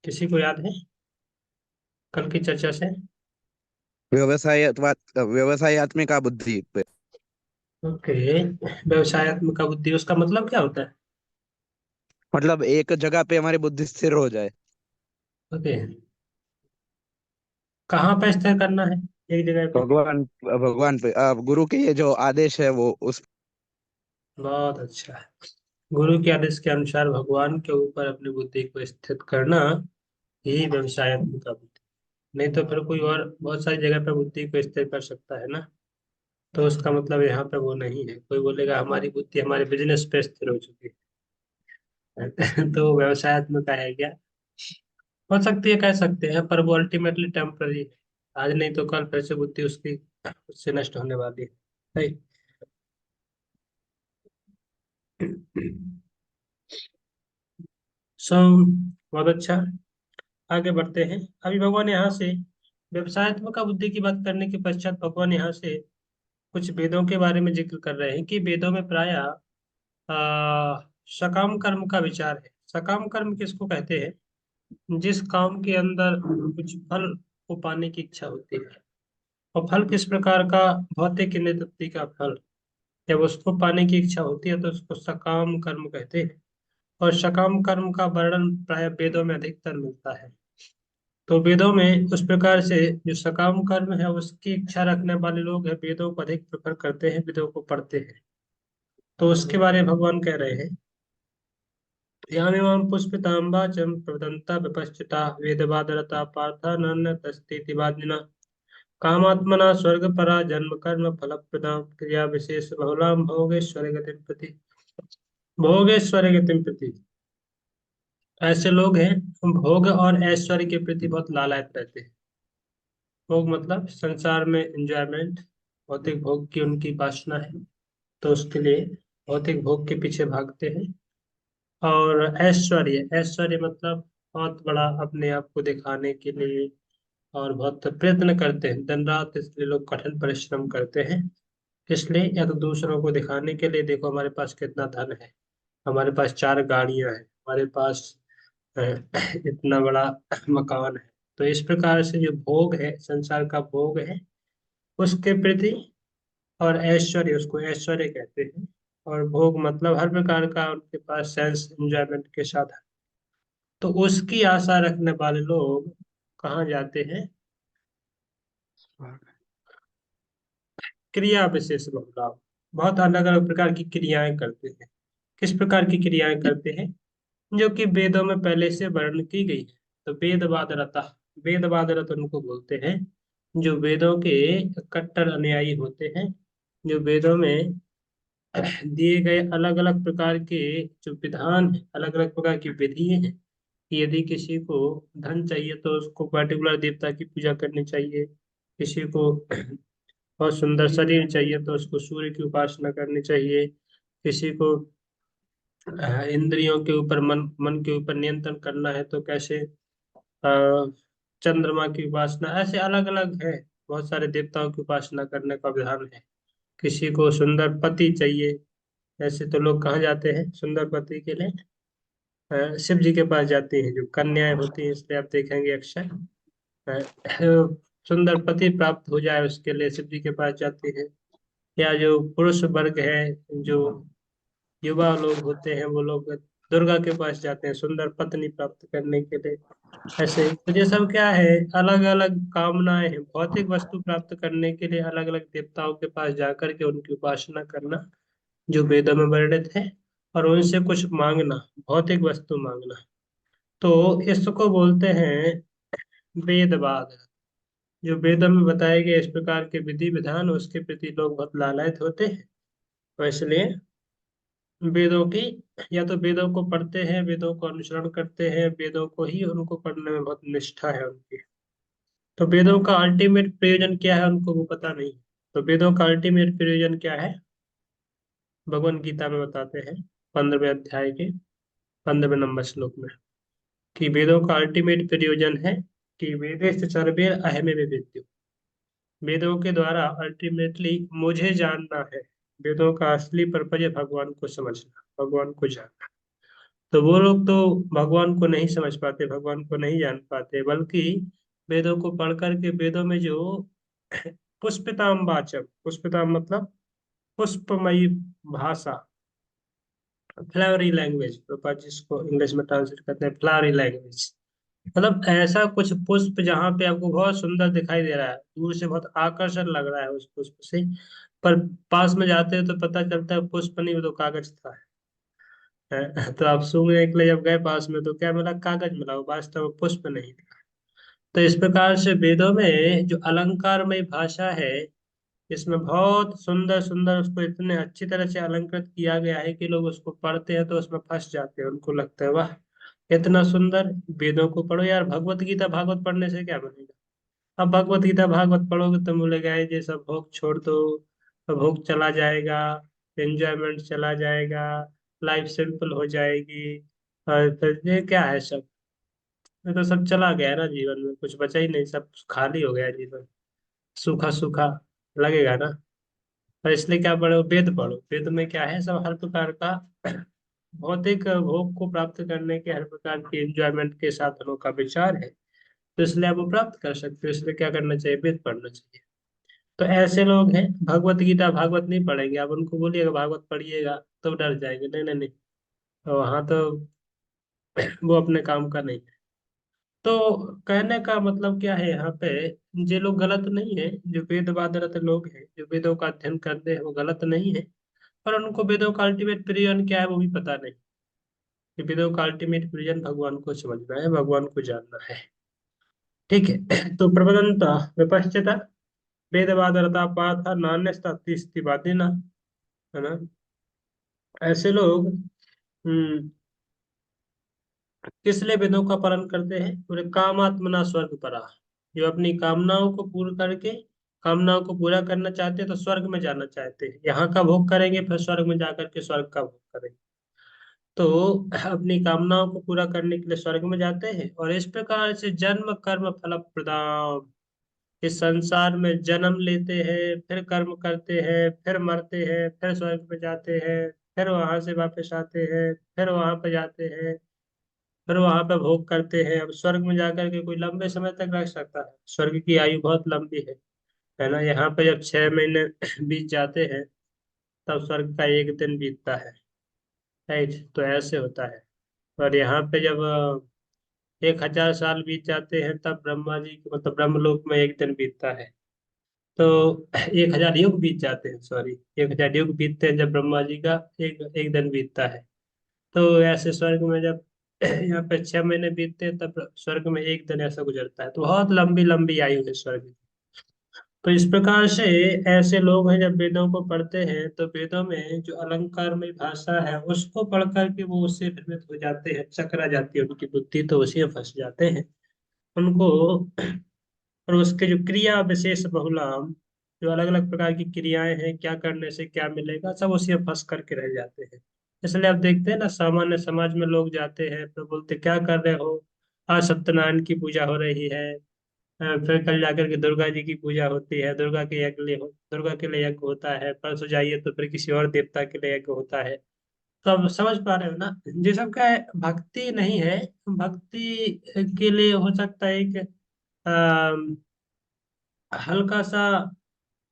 किसी को याद है कल की चर्चा से? व्यवसायत्मिका बुद्धि पे। ओके। व्यवसायत्मक बुद्धि, उसका मतलब क्या होता है? मतलब एक जगह पे हमारी बुद्धि स्थिर हो जाए। ओके। कहाँ पे स्थिर करना है? एक जगह पे? भगवान भगवान पे गुरु के ये जो आदेश है वो उस। बहुत अच्छा है। गुरु के आदेश के अनुसार भगवान के ऊपर अपनी बुद्धि को स्थित करना, यही व्यवसायत्मक बुद्धि। नहीं तो फिर कोई और बहुत सारी जगह पे बुद्धि को स्थिर कर सकता है ना। तो उसका मतलब यहाँ पे वो नहीं है। कोई बोलेगा हमारी बुद्धि हमारे बिजनेस पे स्थिर हो चुकी है तो व्यवसायत्मक है क्या? हो सकती है, कह सकते हैं, पर वो अल्टीमेटली टेम्पररी है। आज नहीं तो कल फिर से बुद्धि उसकी उससे नष्ट होने वाली है। Right? सो बहुत अच्छा। आगे बढ़ते हैं। अभी भगवान यहाँ से व्यवसायत्मक बुद्धि की बात करने के पश्चात भगवान यहाँ से कुछ वेदों के बारे में जिक्र कर रहे हैं कि वेदों में प्रायः सकाम कर्म का विचार है। सकाम कर्म किसको कहते हैं? जिस काम के अंदर कुछ फल को पाने की इच्छा होती है। और फल किस प्रकार का? भौतिक निवृत्ति का फल। जब उसको पाने की इच्छा होती है तो उसको सकाम कर्म कहते हैं। और सकाम कर्म का वर्णन प्राय वेदों में अधिकतर मिलता है। तो वेदों में उस प्रकार से जो सकाम कर्म है उसकी इच्छा रखने वाले लोग हैं, वेदों को अधिक प्रेफर करते हैं, वेदों को पढ़ते हैं। तो उसके बारे में भगवान कह रहे हैं, यामिमां पुष्पिताम्बा च प्रवदन्ता विपश्चिता वेदवादरता पार्था नन्यतस्तीति वादिना कामात्मना स्वर्गपरा जन्म कर्म फलप्रदां क्रिया विशेष बहुलां भोगेश्वर गतिम प्रति। ऐसे लोग हैं भोग और ऐश्वर्य के प्रति बहुत लालायत रहते हैं। भोग मतलब संसार में एंजॉयमेंट, भौतिक भोग की उनकी वासना है। तो उसके लिए भौतिक भोग के पीछे भागते हैं। और ऐश्वर्य, ऐश्वर्य मतलब बहुत बड़ा अपने आप को दिखाने के लिए और बहुत प्रयत्न करते हैं दिन रात, इसलिए लोग कठिन परिश्रम करते हैं। इसलिए या तो दूसरों को दिखाने के लिए, देखो हमारे पास कितना धन है, हमारे पास 4 गाड़ियां हैं, हमारे पास अ, इतना बड़ा मकान है। तो इस प्रकार से जो भोग है, संसार का भोग है, उसके प्रति, और ऐश्वर्य, उसको ऐश्वर्य कहते हैं। और भोग मतलब हर प्रकार का उनके पास सेंस एंजॉयमेंट के साथ। तो उसकी आशा रखने वाले लोग कहाँ जाते हैं? क्रिया विशेष बदलाव। बहुत अलग अलग प्रकार की क्रियाएं करते हैं। किस प्रकार की क्रियाएं करते हैं? जो कि वेदों में पहले से वर्णन की गई है। तो वेदवाद रता, वेदवाद रत उनको बोलते हैं जो वेदों के कट्टर अनुयायी होते हैं। जो वेदों में दिए गए अलग अलग प्रकार के जो विधान है, अलग अलग प्रकार की विधि हैं कि यदि किसी को धन चाहिए तो उसको पर्टिकुलर देवता की पूजा करनी चाहिए। किसी को बहुत सुंदर शरीर चाहिए तो उसको सूर्य की उपासना करनी चाहिए। किसी को इंद्रियों के ऊपर, मन मन के ऊपर नियंत्रण करना है तो कैसे चंद्रमा की उपासना, ऐसे अलग अलग है। बहुत सारे देवताओं की उपासना करने का विधान है। किसी को सुंदर पति चाहिए, ऐसे तो लोग कहाँ जाते हैं सुंदर पति के लिए? शिव जी के पास जाते हैं। जो कन्याएं होती हैं, इसलिए आप देखेंगे अक्सर अ, सुंदर पति प्राप्त हो जाए उसके लिए शिव जी के पास जाते हैं। या जो पुरुष वर्ग है, जो युवा लोग होते हैं, वो लोग दुर्गा के पास जाते हैं सुंदर पत्नी प्राप्त करने के लिए। ऐसे तो ये सब क्या है, अलग अलग कामनाएं हैं। भौतिक वस्तु प्राप्त करने के लिए अलग अलग देवताओं के पास जाकर के उनकी उपासना करना, जो वेदों में वर्णित है। और उनसे कुछ मांगना, भौतिक वस्तु मांगना। तो इसको बोलते हैं वेदवाद। जो वेदों में बताए गए इस प्रकार के विधि विधान, उसके प्रति लोग बहुत लालायत होते हैं। तो इसलिए वेदों की, या तो वेदों को पढ़ते हैं, वेदों को अनुसरण करते हैं, वेदों को ही उनको पढ़ने में बहुत निष्ठा है उनकी। तो वेदों का अल्टीमेट प्रयोजन क्या है उनको वो पता नहीं। तो वेदों का अल्टीमेट प्रयोजन क्या है? भगवन गीता में बताते हैं 15वें अध्याय के 15वें नंबर श्लोक में, कि वेदों का अल्टीमेट प्रयोजन है कि वेदेश सर्वे अहमे विद्यु। वेदों के द्वारा अल्टीमेटली मुझे जानना है। वेदों का असली पर्पज है भगवान को समझना, भगवान को जानना। तो वो लोग तो भगवान को नहीं समझ पाते, भगवान को नहीं जान पाते, बल्कि वेदों को पढ़ करके वेदों में जो पुष्पिताम वाचम, पुष्पिताम मतलब पुष्पमयी भाषा, फ्लावरी लैंग्वेज, जिसको इंग्लिश में ट्रांसलेट करते हैं फ्लावरी लैंग्वेज, मतलब ऐसा कुछ पुष्प जहाँ पे आपको बहुत सुंदर दिखाई दे रहा है, दूर से बहुत आकर्षण लग रहा है उस पुष्प से, पर पास में जाते हैं तो पता चलता है पुष्प नहीं, वो तो कागज था। तो आप सूंघने के लिए जब गए पास में तो क्या मिला, कागज मिला, वो वास्तव में पुष्प नहीं था। तो इस प्रकार से वेदों में जो अलंकारमय भाषा है, इसमें बहुत सुंदर सुंदर उसको इतने अच्छी तरह से अलंकृत किया गया है कि लोग उसको पढ़ते हैं तो उसमें फंस जाते हैं, उनको लगता है वाह इतना सुंदर। वेदों को पढ़ो यार, भगवत गीता भागवत पढ़ने से क्या बनेगा? अब भगवत गीता भागवत पढ़ोगे तो बोलेगा ये सब भोग छोड़ दो, तो भोग चला जाएगा, एंजॉयमेंट चला जाएगा, लाइफ सिंपल हो जाएगी, और फिर ये क्या है सब, ये तो सब चला गया है ना, जीवन में कुछ बचा ही नहीं, सब खाली हो गया जीवन, सूखा सूखा लगेगा ना। और इसलिए क्या पढ़ो, वेद पढ़ो, वेद में क्या है, सब हर प्रकार का भौतिक भोग को प्राप्त करने के, हर प्रकार के एंजॉयमेंट के साधनों का विचार है, तो इसलिए आप वो प्राप्त कर सकते हो, इसलिए क्या करना चाहिए, वेद पढ़ना चाहिए। तो ऐसे लोग हैं भगवत गीता भागवत नहीं पढ़ेंगे, आप उनको बोलिएगा भागवत पढ़िएगा तो डर जाएंगे, नहीं नहीं नहीं, तो वहाँ तो वो अपने काम का नहीं है। तो कहने का मतलब क्या है यहाँ पे, ये लोग गलत नहीं है, जो वेदवादरत लोग हैं, जो वेदों का अध्ययन करते हैं, वो गलत नहीं है, पर उनको वेदों का अल्टीमेट प्रयोजन क्या है वो भी पता नहीं, कि वेदों का अल्टीमेट प्रयोजन भगवान को समझना है, भगवान को जानना है। ठीक है। तो प्रबदंता विपश्चिता वेदवादरता पाथा नान्यस्ति वादिना, है ना, ऐसे लोग किस लिए वेदों का पालन करते हैं, पूरे कामात्मना स्वर्ग परा, जो अपनी कामनाओं को पूर्ण करके, कामनाओं को पूरा करना चाहते हैं तो स्वर्ग में जाना चाहते हैं, यहाँ का भोग करेंगे फिर स्वर्ग में जाकर के स्वर्ग का भोग करेंगे। तो अपनी कामनाओं को पूरा करने के लिए स्वर्ग में जाते हैं, और इस प्रकार से जन्म कर्म फल प्रदान, इस संसार में जन्म लेते हैं, फिर कर्म करते हैं, फिर मरते हैं, फिर स्वर्ग में जाते हैं, फिर वहां से वापस आते हैं, फिर वहां पे जाते हैं, फिर वहां पे भोग करते हैं। अब स्वर्ग में जाकर के कोई लंबे समय तक रह सकता है? स्वर्ग की आयु बहुत लंबी है ना। यहाँ पे जब 6 महीने बीत जाते हैं तब स्वर्ग का एक दिन बीतता है, राइट, तो ऐसे होता है। और यहाँ पे जब 1,000 साल बीत जाते हैं तब ब्रह्मा जी मतलब ब्रह्मलोक में एक दिन बीतता है। तो 1,000 युग बीत जाते हैं, सॉरी, 1,000 युग बीतते हैं जब ब्रह्मा जी का एक एक दिन बीतता है। तो ऐसे स्वर्ग में जब यहाँ पे 6 महीने बीतते हैं तब स्वर्ग में एक दिन ऐसा गुजरता है, तो बहुत लंबी लंबी आयु है स्वर्ग की। तो इस प्रकार से ऐसे लोग हैं जब वेदों को पढ़ते हैं तो वेदों में जो अलंकार में भाषा है उसको पढ़ करके वो उससे भ्रमित हो जाते हैं, चकरा जाती है उनकी बुद्धि, तो उसी में फंस जाते हैं उनको। और उसके जो क्रिया विशेष बहुलाम, जो अलग अलग प्रकार की क्रियाएं हैं, क्या करने से क्या मिलेगा, सब उसी में फंस करके रह जाते हैं। इसलिए आप देखते हैं ना, सामान्य समाज में लोग जाते हैं तो बोलते क्या कर रहे हो, आज सत्यनारायण की पूजा हो रही है, फिर कल जाकर के दुर्गा जी की पूजा होती है, दुर्गा के लिए यज्ञ होता है, परसों जाइए तो फिर किसी और देवता के लिए यज्ञ होता है। तो आप समझ पा रहे हो ना, ये सब क्या है, भक्ति नहीं है। भक्ति के लिए हो सकता है एक हल्का सा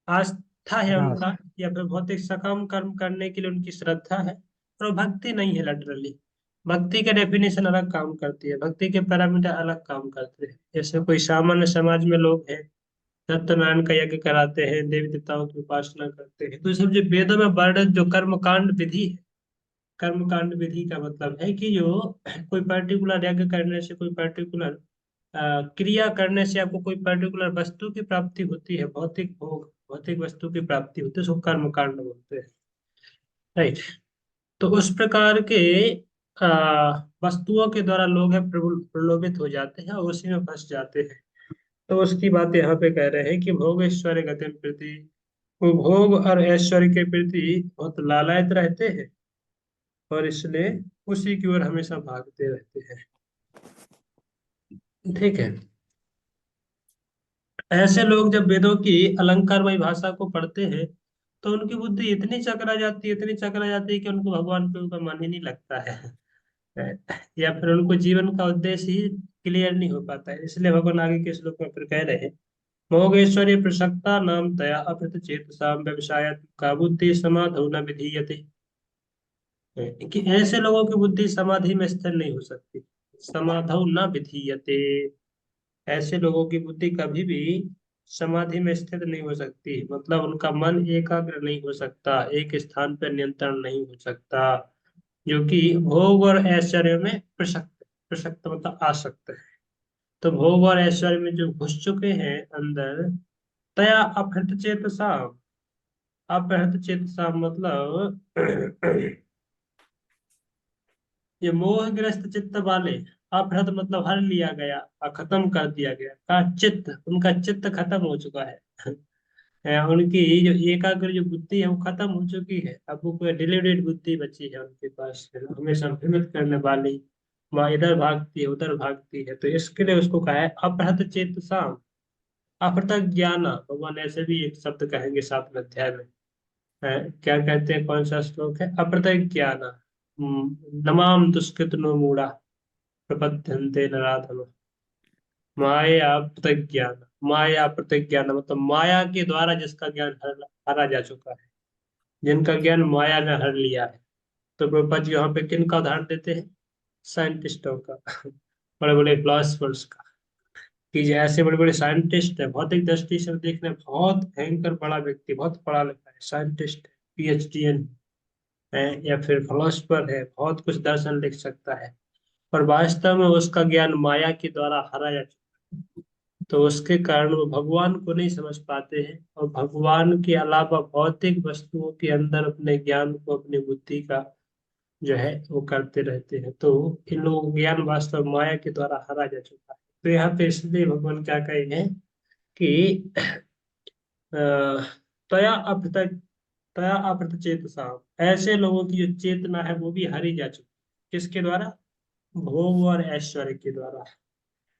आस्था है हाँ। उनका, या फिर भौतिक सकाम कर्म करने के लिए उनकी श्रद्धा है, और वो भक्ति नहीं है लिटरली। भक्ति के डेफिनेशन अलग काम करती है, भक्ति के पैरामीटर अलग काम करते हैं। जैसे कोई सामान्य समाज में लोग हैं, सत्यनारायण का यज्ञ कराते हैं, देवी देवताओं की उपासना करते हैं, तो ये सब जो वेदों में वर्णित जो कर्मकांड विधि है, कर्मकांड विधि का मतलब है कि जो कोई पर्टिकुलर यज्ञ करने से, कोई पर्टिकुलर क्रिया करने से आपको कोई पर्टिकुलर वस्तु की प्राप्ति होती है, भौतिक भोग, भौतिक वस्तु की प्राप्ति होती है, उसको कर्म कांड बोलते हैं, राइट। तो उस प्रकार के वस्तुओं के द्वारा लोग है प्रलोभित हो जाते हैं और उसी में फंस जाते हैं। तो उसकी बात यहाँ पे कह रहे हैं कि भोग ऐश्वर्य गति प्रति, वो भोग और ऐश्वर्य के प्रति बहुत लालायत रहते हैं, और इसलिए उसी की ओर हमेशा भागते रहते हैं। ठीक है। ऐसे लोग जब वेदों की अलंकारमय भाषा को पढ़ते हैं तो उनकी बुद्धि इतनी चकरा जाती है, इतनी चकरा जाती है कि उनको भगवान के ऊपर मन ही नहीं लगता है। या फिर उनको जीवन का उद्देश्य ही क्लियर नहीं हो पाता है। इसलिए भगवान आगे के श्लोक में फिर कह रहे हैं, मोगेश्वरी प्रसक्ता नाम तया अपहृत चेतसा व्यवसाय का बुद्धि समाधौ न विधीयते। कि ऐसे लोगों की बुद्धि समाधि में स्थिर नहीं हो सकती। समाधौ न विधीयते, ऐसे लोगों की बुद्धि कभी भी समाधि में स्थिर नहीं हो सकती, मतलब उनका मन एकाग्र नहीं हो सकता, एक स्थान पर नियंत्रण नहीं हो सकता, जो कि भोग और ऐश्वर्य में प्रसक्त, प्रसक्त मतलब आसक्त है। तो भोग और ऐश्वर्य में जो घुस चुके हैं अंदर, तया अपहृत चेतसा, अपहृत चेतसा मतलब ये मोहग्रस्त चित्त वाले, अपहृत मतलब हर लिया गया और खत्म कर दिया गया का चित्त, उनका चित्त खत्म हो चुका है। उनकी जो एकाग्र जो बुद्धि है वो खत्म हो चुकी है, अब वो कोई डिलीटेड बुद्धि बची है उनके पास, है ना, हमेशा भ्रमित करने वाली, वहाँ इधर भागती है उधर भागती है। तो इसके लिए उसको कहा है अपहृत चेत साम, अपहृत ज्ञान। भगवान ऐसे भी एक शब्द कहेंगे 7वें अध्याय में। क्या कहते हैं, कौन सा श्लोक है, अपहृत ज्ञान नमाम दुष्कृत नो मूढ़ा प्रपद्यन्ते नराधम माया प्रत्यज्ञान। माया प्रत्यज्ञान मतलब माया के द्वारा जिसका ज्ञान हरा जा चुका है, जिनका ज्ञान माया ने हर लिया है। तो प्रभुपाद जी यहाँ पे किन का उदाहरण देते हैं, साइंटिस्टों का, बड़े बड़े फिलोसफर्स का। कि जो ऐसे बड़े बड़े साइंटिस्ट है, भौतिक दृष्टि से देखने में बहुत भयंकर बड़ा व्यक्ति, बहुत पढ़ा लिखा है, साइंटिस्ट है, PhD है, या फिर फिलोसफर है, बहुत कुछ दर्शन लिख सकता है, पर वास्तव में उसका ज्ञान माया के द्वारा हरा जा चुका है। तो उसके कारण वो भगवान को नहीं समझ पाते हैं, और भगवान के अलावा भौतिक वस्तुओं के अंदर अपने ज्ञान को, अपनी बुद्धि का जो है वो करते रहते हैं। तो इन लोगों को ज्ञान वास्तव माया के द्वारा हरा जा चुका है। तो यहाँ पे इसलिए भगवान क्या कहे हैं कि अ, तया अपृत, तया अपृत चेतसा, ऐसे लोगों की जो चेतना है वो भी हरी जा चुकी है। किसके द्वारा, भोग और ऐश्वर्य के द्वारा।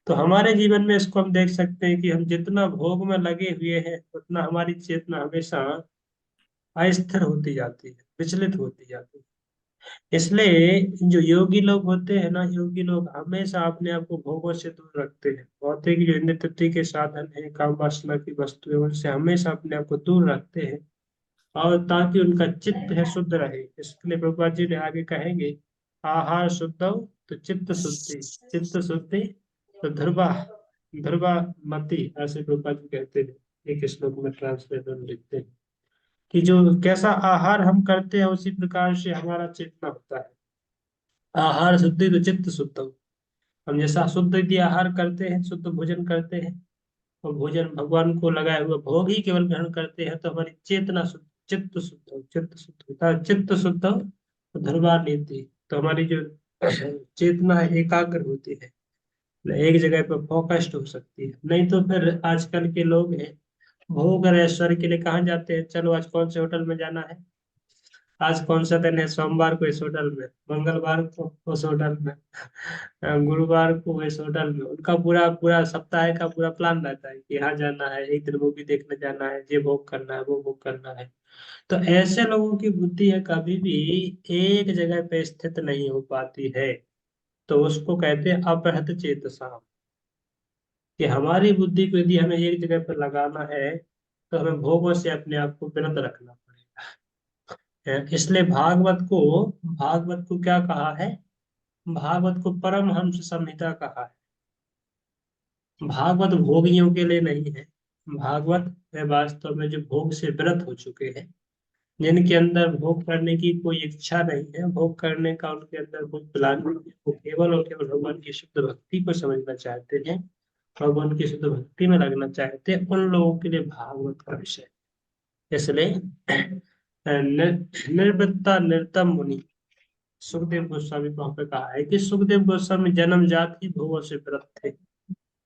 तो हमारे जीवन में इसको हम देख सकते हैं कि हम जितना भोग में लगे हुए हैं उतना हमारी चेतना हमेशा अस्थिर होती जाती है, विचलित होती जाती है। इसलिए जो योगी लोग होते हैं ना, योगी लोग हमेशा अपने आप को भोगों से दूर रखते हैं, भौतिक जो इंद्रिय तृप्ति के साधन है, काम वासना की वस्तुएं, उनसे हमेशा अपने आप को दूर रखते हैं, और ताकि उनका चित्त है शुद्ध रहे। इसके लिए प्रभुपाद जी ने आगे कहेंगे, आहार शुद्ध हो तो चित्त शुद्धि, चित्त शुद्धि तो ध्रुवा, ध्रुवा मति, ऐसे प्रभुपाद जी कहते हैं। एक श्लोक में ट्रांसलेशन लिखते हैं कि जो कैसा आहार हम करते हैं उसी प्रकार से हमारा चेतना होता है। आहार शुद्धि तो चित्त शुद्ध हो। हम जैसा शुद्ध यदि आहार करते हैं, शुद्ध भोजन करते हैं, और भोजन भगवान को लगाए हुए भोग ही केवल ग्रहण करते हैं, तो हमारी चेतना शुद्ध, चित्त शुद्ध हो, चित्त शुद्ध होता है, चित्त शुद्ध हो तो धर्मा नीति, तो हमारी जो चेतना है एकाग्र होती है, एक जगह पर फोकस्ड हो सकती है। नहीं तो फिर आजकल के लोग हैं, भोग और ऐश्वर्य के लिए कहाँ जाते हैं, चलो आज कौन से होटल में जाना है, आज कौन सा दिन है, सोमवार को इस होटल में, मंगलवार को उस होटल में, गुरुवार को इस होटल में। उनका पूरा पूरा सप्ताह का पूरा प्लान रहता है कि यहाँ जाना है, एक दिन मूवी देखने जाना है, ये भोग करना है, वो भोग करना है। तो ऐसे लोगों की बुद्धि है कभी भी एक जगह पे स्थित नहीं हो पाती है। तो उसको कहते हैं अपहृत चेतसा, कि हमारी बुद्धि को यदि हमें एक जगह पर लगाना है तो हमें भोगों से अपने आप को विरत रखना पड़ेगा। इसलिए भागवत को क्या कहा है, भागवत को परमहंस संहिता कहा है। भागवत भोगियों के लिए नहीं है, भागवत है वास्तव में जो भोग से विरत हो चुके हैं, जिनके अंदर भोग करने की कोई इच्छा नहीं है, भोग करने का उनके अंदर कोई प्लान नहीं है, वो केवल और केवल भगवान की शुद्ध भक्ति को समझना चाहते हैं, भगवान की शुद्ध भक्ति में लगना चाहते हैं, उन लोगों के लिए भागवत का विषय है। इसलिए निर्वृत्ता निर्तम मुनि, सुखदेव गोस्वामी को वहां पे कहा है कि सुखदेव गोस्वामी जन्मजात ही भोगों से व्रत थे,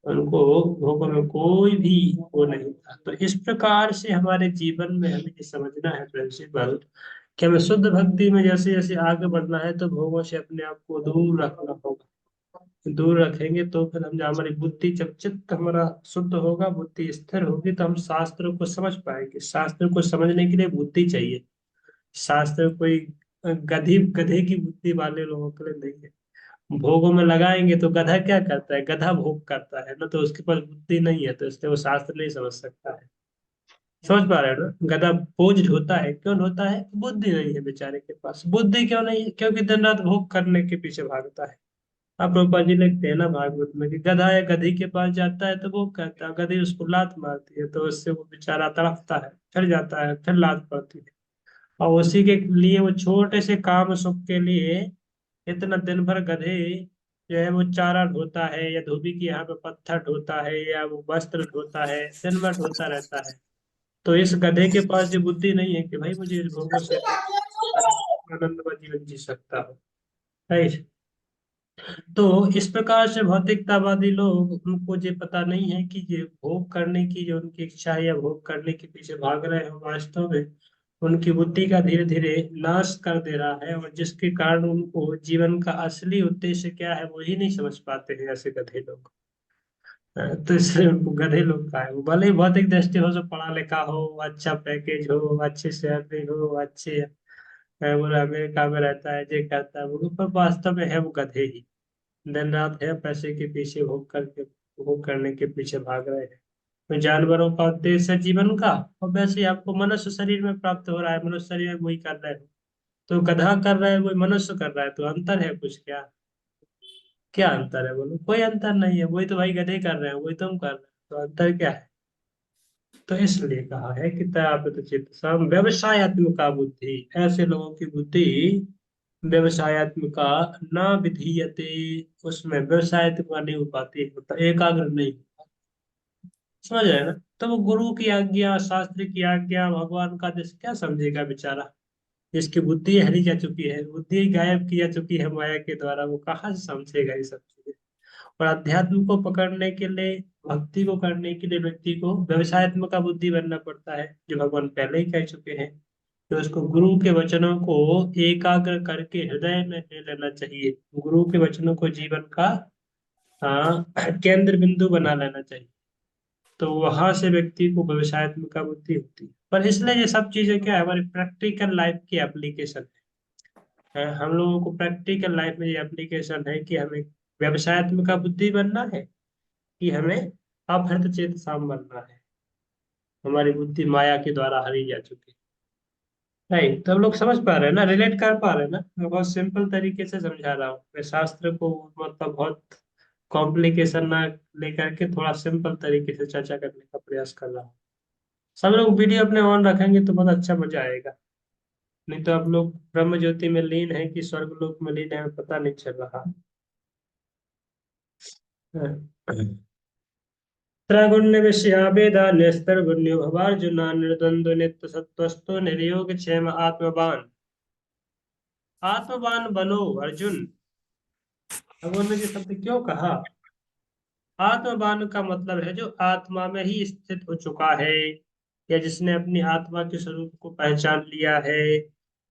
उनको भोगों में कोई भी वो नहीं था। तो इस प्रकार से हमारे जीवन में हमें ये समझना है प्रिंसिपल, कि हमें शुद्ध भक्ति में जैसे जैसे आगे बढ़ना है तो भोगों से अपने आप को दूर रखना होगा। दूर रखेंगे तो फिर हम, जब हमारी बुद्धि, जब चित्त हमारा शुद्ध होगा, बुद्धि स्थिर होगी, तो हम शास्त्र को समझ पाएंगे। शास्त्र को समझने के लिए बुद्धि चाहिए, शास्त्र कोई गधी गधे की बुद्धि वाले लोगों के लिए नहीं है। भोगों में लगाएंगे तो गधा क्या करता है? गधा भोग करता है ना, तो उसके पास बुद्धि नहीं है, तो इसलिए वो शास्त्र नहीं समझ सकता है। समझ पा रहे हो ना? गधा बोझ ढोता है, क्यों ढोता है? बुद्धि नहीं है बेचारे के पास। बुद्धि क्यों नहीं है? क्योंकि दिन रात भोग करने के पीछे भागता है। अब रूपा जी लिखते हैं ना भागवत में कि गधा या गधी के पास जाता है तो भोग करता है, गधी उसको लात मारती है तो उससे वो बेचारा तड़पता है, फिर जाता है, फिर लात पड़ती है। और उसी के लिए वो छोटे से काम सुख के लिए इतना दिन भर गधे जो है वो चारा ढोता है, या धोबी की यहाँ पे पत्थर ढोता है, या वो वस्त्र ढोता है, दिन भर ढोता रहता है। तो इस गधे के पास ये बुद्धि नहीं है कि भाई मुझे इस भोगों से आनंदमय जीवन जी सकता हूँ। राइट। तो इस प्रकार से भौतिकतावादी लोग, उनको ये पता नहीं है कि ये भोग करने की जो उनकी इच्छा है या भोग करने के पीछे भाग रहे हैं, वास्तव में उनकी बुद्धि का धीरे धीरे नाश कर दे रहा है, और जिसके कारण उनको जीवन का असली उद्देश्य क्या है वही नहीं समझ पाते हैं ऐसे गधे लोग। तो इसलिए उनको गधे लोग का है। वो भले ही भौतिक दृष्टि हो, जो पढ़ा लिखा हो, अच्छा पैकेज हो, अच्छी सैलरी हो, अच्छे बोला अमेरिका में रहता है, ये करता है वो, पर वास्तव में है वो गधे ही। दिन रात है पैसे के पीछे भोग करने के पीछे भाग रहे हैं। तो जानवरों का उद्देश्य है जीवन का, और वैसे ही आपको मनुष्य शरीर में प्राप्त हो रहा है, मनुष्य शरीर में वही कर रहे हो। तो गधा कर रहा है, वही मनुष्य कर रहा है, तो अंतर है कुछ क्या? क्या अंतर है बोलो? कोई अंतर नहीं है, वही तो भाई गधे कर रहे हैं, वही तुम कर रहे हो, तो अंतर क्या है? तो इसलिए कहा है कि तयापत चित्त सम व्यवसायत्मिका बुद्धि, ऐसे लोगों की बुद्धि व्यवसायत्मिका न विधीयते, उसमें व्यवसायत्मिका नहीं हो पाती है, मतलब एकाग्र नहीं। समझ रहे हैं ना? तो वो गुरु की आज्ञा, शास्त्र की आज्ञा, भगवान का आदेश क्या समझेगा बेचारा? जिसकी बुद्धि हरी जा चुकी है, बुद्धि गायब की जा चुकी है माया के द्वारा, वो कहाँ से समझेगा ये सब चीजें? और अध्यात्म को पकड़ने के लिए, भक्ति को करने के लिए व्यक्ति को व्यवसायत्मक का बुद्धि बनना पड़ता है, जो भगवान पहले ही कह चुके हैं। तो उसको गुरु के वचनों को एकाग्र करके हृदय में ले लेना चाहिए। गुरु के वचनों को जीवन का केंद्र बिंदु बना लेना चाहिए। तो वहां से व्यक्ति को व्यवसायत्मक का बुद्धि होती है। पर इसलिए ये सब चीजें क्या है, हमारी प्रैक्टिकल लाइफ की एप्लीकेशन है। हम लोगों को प्रैक्टिकल लाइफ में ये एप्लीकेशन है कि हमें व्यवसायत्मक का बुद्धि बनना है, कि हमें अपहृत चेत साम बनना है। हमारी बुद्धि माया के द्वारा हरी जा चुकी है। राइट। तो हम लोग समझ पा रहे हैं ना, रिलेट कर पा रहे हैं ना? मैं बहुत सिंपल तरीके से समझा रहा हूँ, मैं शास्त्र को मतलब बहुत कॉम्प्लिकेशन ना लेकर के थोड़ा सिंपल तरीके से चर्चा करने का प्रयास कर रहा हूँ। सब लोग वीडियो अपने ऑन रखेंगे तो बहुत अच्छा मजा आएगा। नहीं तो आप लोग ब्रह्म ज्योति में लीन है कि स्वर्ग लोक में लीन है, पता नहीं चल रहा। त्रैगुण्य विषया वेदा निस्तर गुण्यो भवार्जुना निर्द्वंद्व नित्य सत्वस्तो निर्योग क्षेम आत्मवान। आत्मवान बनो अर्जुन। भगवान ने ये शब्द क्यों कहा? आत्मवान का मतलब है जो आत्मा में ही स्थित हो चुका है, या जिसने अपनी आत्मा के स्वरूप को पहचान लिया है,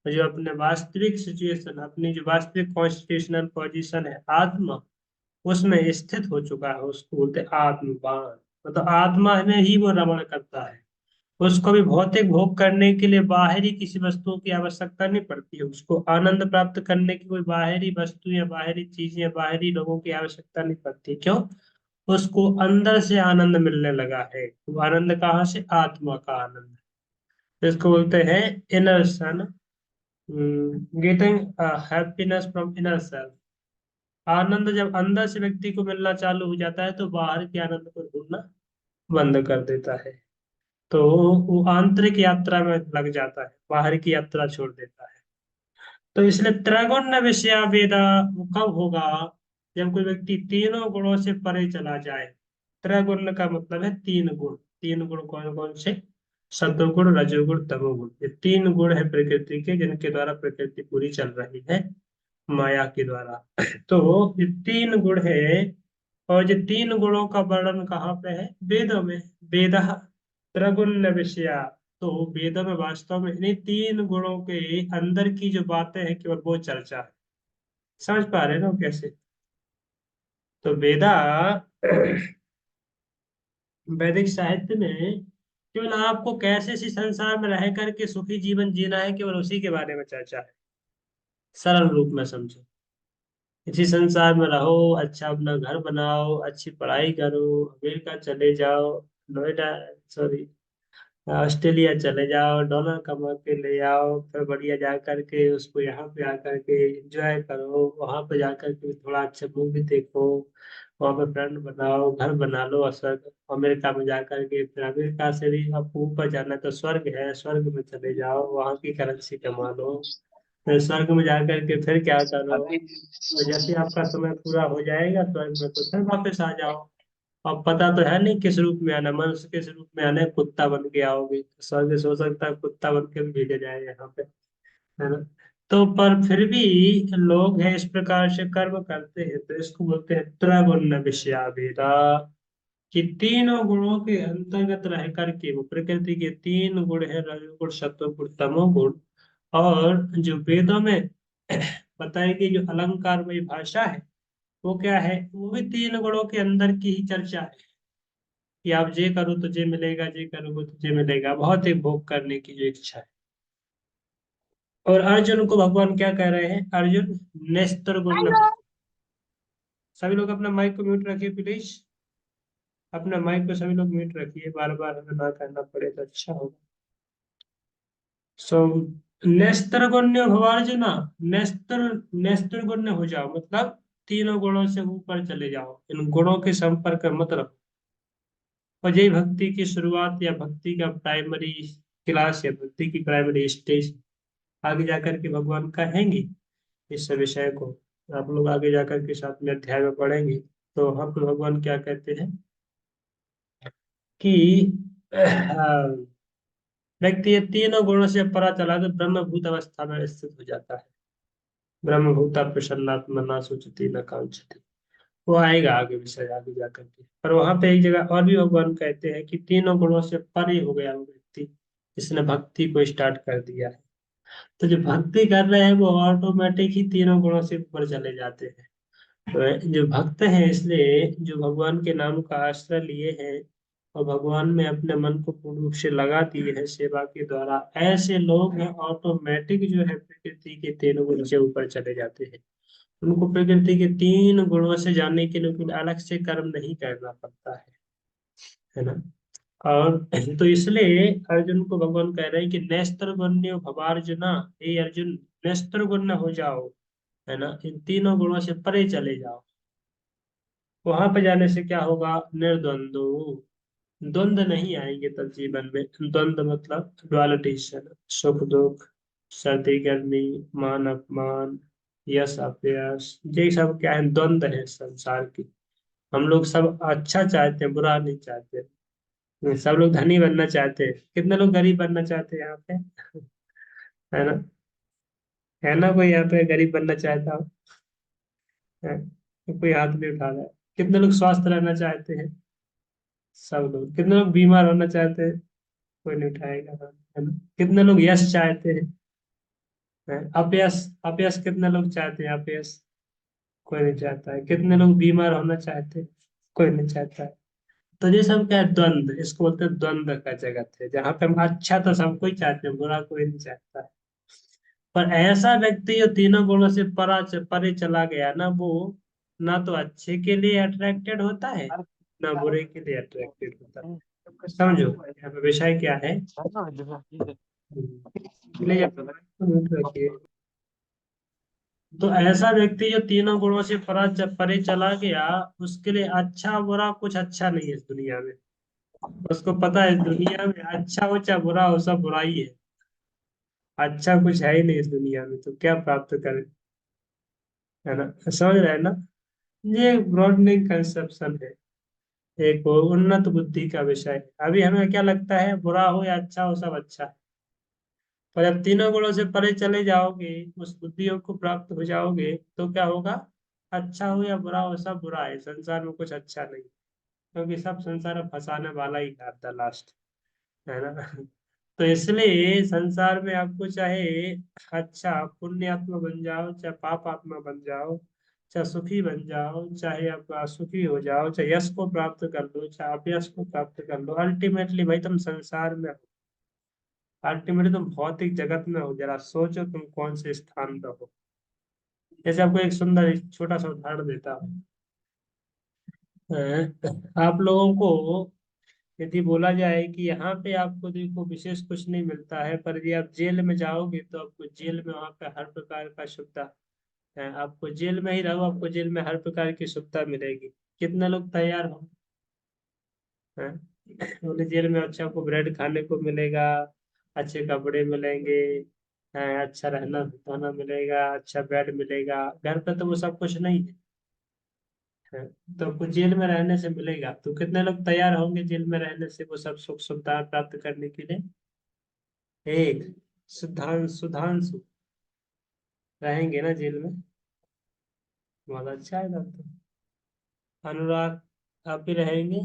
जो अपने वास्तविक सिचुएशन, अपनी जो वास्तविक कॉन्स्टिट्यूशनल पोजीशन है आत्मा, उसमें स्थित हो चुका है, उसको बोलते हैं आत्मवान। मतलब आत्मा में ही वो रमण करता है। उसको भी भौतिक भोग करने के लिए बाहरी किसी वस्तुओं की आवश्यकता नहीं पड़ती है। उसको आनंद प्राप्त करने की कोई बाहरी वस्तु या बाहरी चीज या बाहरी लोगों की आवश्यकता नहीं पड़ती। क्यों? उसको अंदर से आनंद मिलने लगा है। वो आनंद कहाँ से? आत्मा का आनंद। इसको बोलते हैं inner sun, getting happiness from inner self. आनंद जब अंदर से व्यक्ति को मिलना चालू हो जाता है तो बाहर के आनंद को ढूंढना बंद कर देता है। तो वो आंतरिक यात्रा में लग जाता है, बाहर की यात्रा छोड़ देता है। तो इसलिए त्रैगुण्य विषया वेदा वो कब होगा? जब कोई व्यक्ति तीनों गुणों से परे चला जाए। त्रैगुण्य का मतलब है तीन गुण। तीन गुण कौन कौन से? सत्वगुण, रजोगुण, तमोगुण। ये तीन गुण है प्रकृति के, जिनके द्वारा प्रकृति पूरी चल रही है माया के द्वारा। तो ये तीन गुण है, और ये तीन गुणों का वर्णन कहाँ पे है? वेदों में। वेद त्रगुण्य विषया। तो वेदों में वास्तव में इन्हीं तीन गुणों के अंदर की जो बातें हैं केवल वो चर्चा है। समझ पा रहे हो कैसे? तो वेदा वैदिक साहित्य में केवल आपको कैसे इसी संसार में रह करके सुखी जीवन जीना है, केवल उसी के बारे में चर्चा है। सरल रूप में समझो। इसी संसार में रहो, अच्छा अपना घर बनाओ, अच्छी पढ़ाई करो, अमेरिका चले जाओ, नोएडा, सॉरी, ऑस्ट्रेलिया चले जाओ, डॉलर कमा के ले आओ, फिर बढ़िया जा करके उसको यहाँ पे आकर के एंजॉय करो, वहां पे जाकर के थोड़ा अच्छा मूवी देखो, वहां पे फ्रेंड बनाओ, घर बना लो, और स्वर्ग अमेरिका में जाकर के, फिर अमेरिका से भी आपको ऊपर जाना है तो स्वर्ग है, स्वर्ग में चले जाओ, वहां की करेंसी कमा लो, फिर स्वर्ग में जाकर के फिर क्या करो, और जैसे आपका समय पूरा हो जाएगा स्वर्ग में तो फिर वापस आ जाओ। अब पता तो है नहीं किस रूप में आना, मनुष्य किस रूप में आना है, कुत्ता बन के आओगे, स्वर्ग से हो सकता है कुत्ता बन के भी भेजा जाए यहाँ पे, है ना। तो पर फिर भी लोग हैं इस प्रकार से कर्म करते हैं, तो इसको बोलते हैं त्रैगुण्य विषयाभेदा, कि तीनों गुणों के अंतर्गत रह करके, वो प्रकृति के तीन गुण है, रजोगुण सत्वगुण तमोगुण, और जो वेदों में बताई गई जो अलंकारमयी भाषा है, वो क्या है, वो भी तीन गुणों के अंदर की ही चर्चा है, कि आप ये करो तो ये मिलेगा, ये करोगे तो ये मिलेगा, बहुत ही भोग करने की जो इच्छा है। और अर्जुन को भगवान क्या कह रहे हैं, अर्जुन नेस्तर गुण, सभी लोग अपना माइक को म्यूट रखिए प्लीज, अपना माइक को सभी लोग म्यूट रखिए, बार बार हमें ना करना पड़े तो अच्छा होगा। सो नेस्तर गुण्य भवार्जुना, नेस्तर, नेस्तर गुण्य हो जाओ, मतलब तीनों गुणों से ऊपर चले जाओ, इन गुणों के संपर्क में मत रहो। और यही भक्ति की शुरुआत या भक्ति का प्राइमरी क्लास या भक्ति की प्राइमरी स्टेज, आगे जाकर के भगवान कहेंगे इस विषय को, आप लोग आगे जाकर के साथ में अध्याय में पढ़ेंगे, तो वहां पर भगवान क्या कहते हैं कि व्यक्ति ये तीनों गुणों से परा चला तो ब्रह्मभूत अवस्था में स्थित हो जाता है, ब्रह्मभूता प्रसन्नात्मा ना सुचती न कांक्षति, वो आएगा आगे विषय आगे जाकर के। पर वहां पे एक जगह और भी भगवान कहते हैं कि तीनों गुणों से परे हो गया वो व्यक्ति, जिसने भक्ति को स्टार्ट कर दिया है, तो जो भक्ति कर रहे हैं वो ऑटोमेटिक ही तीनों गुणों से ऊपर चले जाते हैं। तो जो भक्त हैं, इसलिए जो भगवान के नाम का आश्रय लिए हैं और भगवान में अपने मन को पूर्ण रूप से लगा दिए हैं सेवा के द्वारा, ऐसे लोग हैं ऑटोमेटिक जो है प्रकृति के तीनों गुण से ऊपर चले जाते हैं। उनको प्रकृति के तीन गुणों से जानने के लिए कुछ अलग से कर्म नहीं करना पड़ता है ना। और तो इसलिए अर्जुन को भगवान कह रहे हैं कि नेस्त्र गुण्य भवार्जुना, हे अर्जुन, नेस्त्र गुण्य हो जाओ, है ना, इन तीनों गुणों से परे चले जाओ। वहां पे जाने से क्या होगा, निर्द्वंदो, द्वंद्व नहीं आएंगे तब जीवन में। द्वंद्व मतलब डुअलिटीज है ना, सुख दुख, सर्दी गर्मी, मान अपमान, यश अपयश, ये सब क्या है, द्वंद्व है संसार की। हम लोग सब अच्छा चाहते हैं, बुरा नहीं चाहते, सब लोग धनी बनना चाहते हैं, कितने लोग गरीब बनना चाहते हैं यहाँ पे, है ना, है ना, कोई यहाँ पे गरीब बनना चाहता हो, है? तो कोई हाथ नहीं उठा रहा है। कितने लोग स्वस्थ रहना चाहते हैं, सब लोग। कितने लोग बीमार होना चाहते हैं, कोई नहीं उठाएगा हाथ, है ना। कितने लोग यश चाहते हैं, है? अपयश, अपयश कितने लोग चाहते हैं, अपयश कोई नहीं चाहता है। कितने लोग बीमार होना चाहते हैं, कोई नहीं चाहता है। तो ये सब क्या है, द्वंद्व, इसको बोलते हैं द्वंद्व का जगत है, जहाँ पे हम अच्छा तो सब कोई चाहते हैं, बुरा कोई नहीं चाहता है। पर ऐसा व्यक्ति जो तीनों गुणों से परे चला गया ना, वो ना तो अच्छे के लिए अट्रैक्टेड होता है, ना बुरे के लिए अट्रैक्टेड होता है। समझो यहाँ पे विषय क्या है। प्लीज रखिए। तो ऐसा व्यक्ति जो तीनों गुणों से परे चला गया, उसके लिए अच्छा बुरा कुछ अच्छा नहीं है इस दुनिया में। उसको पता है दुनिया में अच्छा हो चाहे बुरा हो, सब बुरा ही है, अच्छा कुछ है ही नहीं इस दुनिया में, तो क्या प्राप्त करें, है ना। समझ रहे हैं ना, ये ब्रॉडनिंग कंसेप्शन है, एक वो उन्नत बुद्धि का विषय है। अभी हमें क्या लगता है, बुरा हो या अच्छा हो सब अच्छा है, पर जब तीनों गुणों से परे चले जाओगे, उस बुद्धियों को प्राप्त हो जाओगे, तो क्या होगा, अच्छा हो या बुरा हो सब बुरा है, संसार में कुछ अच्छा नहीं, क्योंकि सब संसार में फंसाने वाला ही था लास्ट, है ना। तो इसलिए संसार में आपको चाहे अच्छा पुण्य आत्मा बन जाओ, चाहे पाप आत्मा बन जाओ, चाहे सुखी बन जाओ, चाहे आप असुखी हो जाओ, चाहे यश को प्राप्त कर लो, चाहे अपयश को प्राप्त कर लो, अल्टीमेटली भाई तुम संसार में, अल्टीमेटली तुम भौतिक जगत में हो। जरा सोचो तुम कौन से स्थान पर हो, जैसे आपको एक सुंदर एक छोटा सा उदाहरण देता हूँ। आप लोगों को यदि बोला जाए कि यहाँ पे आपको देखो विशेष कुछ नहीं मिलता है, पर यदि आप जेल में जाओगे तो आपको जेल में वहाँ पे हर प्रकार का सुविधा है। आपको जेल में ही रहो, आपको जेल में हर प्रकार की सुविधा मिलेगी। कितने लोग तैयार हो? हैं? बोले जेल में अच्छा आपको ब्रेड खाने को मिलेगा, अच्छे कपड़े मिलेंगे, अच्छा रहना खाना मिलेगा, अच्छा बेड मिलेगा। घर पे तो वो सब कुछ नहीं है। तो आपको जेल में रहने से मिलेगा, तो कितने लोग तैयार होंगे जेल में रहने से वो सब सुख सुविधा प्राप्त करने के लिए? एक सुधांशु रहेंगे ना जेल में? बहुत अच्छा है तब तो। अनुराग आप भी रहेंगे?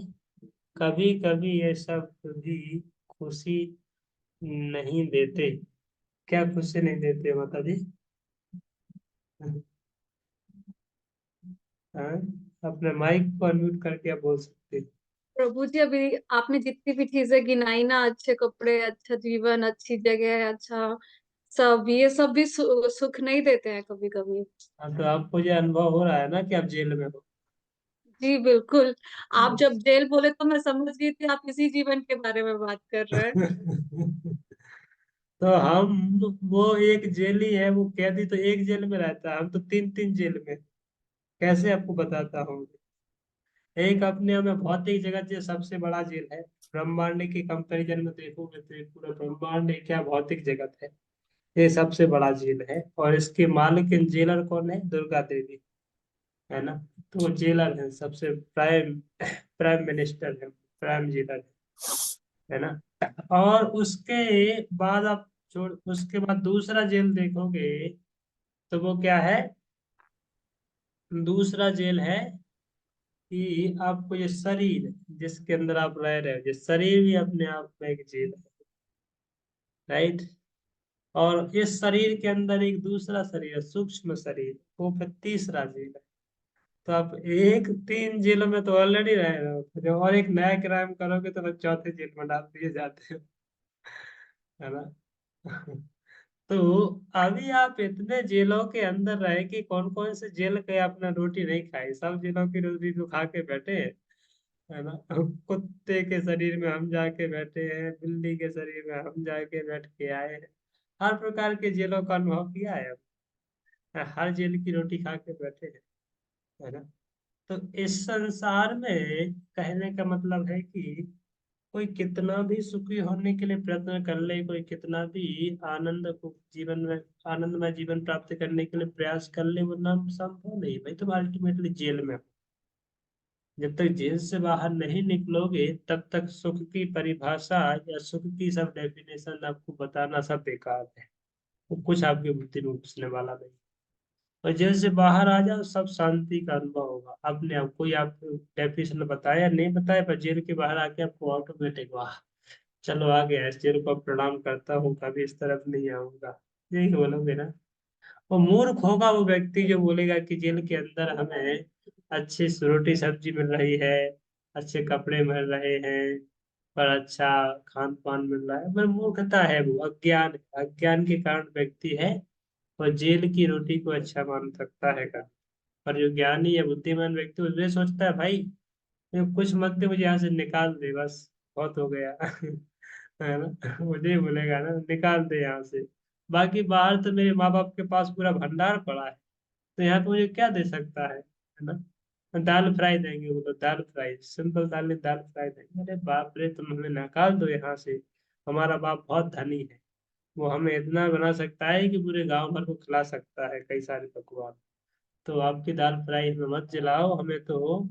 कभी कभी ये सब भी खुशी नहीं देते। क्या खुशी नहीं देते माता जी? हाँ, अपने माइक को अनम्यूट करके आप बोल सकते हैं। प्रभु जी, अभी आपने जितनी भी चीजें गिनाई ना, अच्छे कपड़े, अच्छा जीवन, अच्छी जगह, अच्छा सब, ये सब भी सुख नहीं देते हैं कभी कभी। हाँ, तो आपको ये अनुभव हो रहा है ना कि आप जेल में हो। जी बिल्कुल। आप जब जेल बोले तो मैं समझ गई थी आप इसी जीवन के बारे में बात कर रहे हैं। तो हम, वो एक जेली है, वो कैदी तो एक जेल में रहता है, हम तो तीन तीन जेल में। कैसे आपको बताता हूँ। एक अपने में भौतिक जगत जो सबसे बड़ा जेल है, ब्रह्मांड के कंपैरिजन में देखोगे तो ये पूरा ब्रह्मांड एक क्या भौतिक जगत है। ये सबसे बड़ा जेल है, और इसके मालिक जेलर कौन है? दुर्गा देवी, है ना। तो वो जेलर है, सबसे प्राइम प्राइम मिनिस्टर है, प्राइम जेलर है ना। और उसके बाद आप छोड़, उसके बाद दूसरा जेल देखोगे तो वो क्या है? दूसरा जेल है कि आपको ये शरीर जिसके अंदर आप रह रहे हो, ये शरीर भी अपने आप में एक जेल है, राइट। और इस शरीर के अंदर एक दूसरा शरीर है, सूक्ष्म शरीर, वो फिर तीसरा जेल है। तो आप एक तीन जेलों में तो ऑलरेडी रह रहे हो, तो और एक नया क्राइम करोगे तो फिर चौथे जेल में डाल दिए जाते हो, है ना। तो अभी आप इतने जेलों के अंदर रहे कि कौन कौन से जेल के आपने रोटी नहीं खाई, सब जेलों की रोटी तो खा के बैठे हैं, है ना। कुत्ते के शरीर में हम जाके बैठे हैं, बिल्ली के शरीर में हम जाके बैठ के आए हैं। हर प्रकार के जेलों का अनुभव किया है अब। हर जेल की रोटी खा के बैठे हैं, है ना। तो इस संसार में कहने का मतलब है कि कोई कितना भी सुखी होने के लिए प्रयत्न कर ले, कोई कितना भी आनंद को जीवन में, आनंदमय जीवन प्राप्त करने के लिए प्रयास कर ले, वो ना संभव नहीं भाई। तुम अल्टीमेटली जेल में हो। जब तक जेल से बाहर नहीं निकलोगे तब तक सुख की परिभाषा या सुख की सब डेफिनेशन आपको बताना सब बेकार है। वो कुछ आपकी बुद्धि में घुसने वाला नहीं। और जेल से बाहर आ जाओ, सब शांति का अनुभव होगा अपने आप। कोई आपको डेफिनेशन बताया नहीं बताया, पर जेल के बाहर आके आपको ऑटोमेटिक वाह, चलो आ गया इस जेल को, प्रणाम करता हूँ, कभी इस तरफ नहीं आऊंगा, यही बोलोगे ना। वो मूर्ख होगा वो व्यक्ति जो बोलेगा कि जेल के अंदर हमें अच्छी रोटी सब्जी मिल रही है, अच्छे कपड़े मिल रहे हैं, पर अच्छा खान पान मिल रहा है। पर मूर्खता है, वो अज्ञान, अज्ञान के कारण व्यक्ति है और जेल की रोटी को अच्छा मान सकता है का। पर जो ज्ञानी या बुद्धिमान व्यक्ति वो ये सोचता है भाई, ये कुछ मत दे मुझे यहाँ से, निकाल दे बस, बहुत हो गया। है ना, मुझे ही बोलेगा ना निकाल दे यहाँ से। बाकी बाहर तो मेरे माँ बाप के पास पूरा भंडार पड़ा है, तो यहाँ पे मुझे क्या दे सकता है ना। दाल फ्राई देंगे, बोलो दाल फ्राई, सिंपल दाल नहीं, दाल फ्राई देंगे। अरे बाप रे, तुम हमें निकाल दो यहाँ से, हमारा बाप बहुत धनी है, वो हमें इतना बना सकता है कि पूरे गांव भर को खिला सकता है कई सारे पकवान। तो आपकी दाल फ्राई हमें मत जलाओ, हमें तो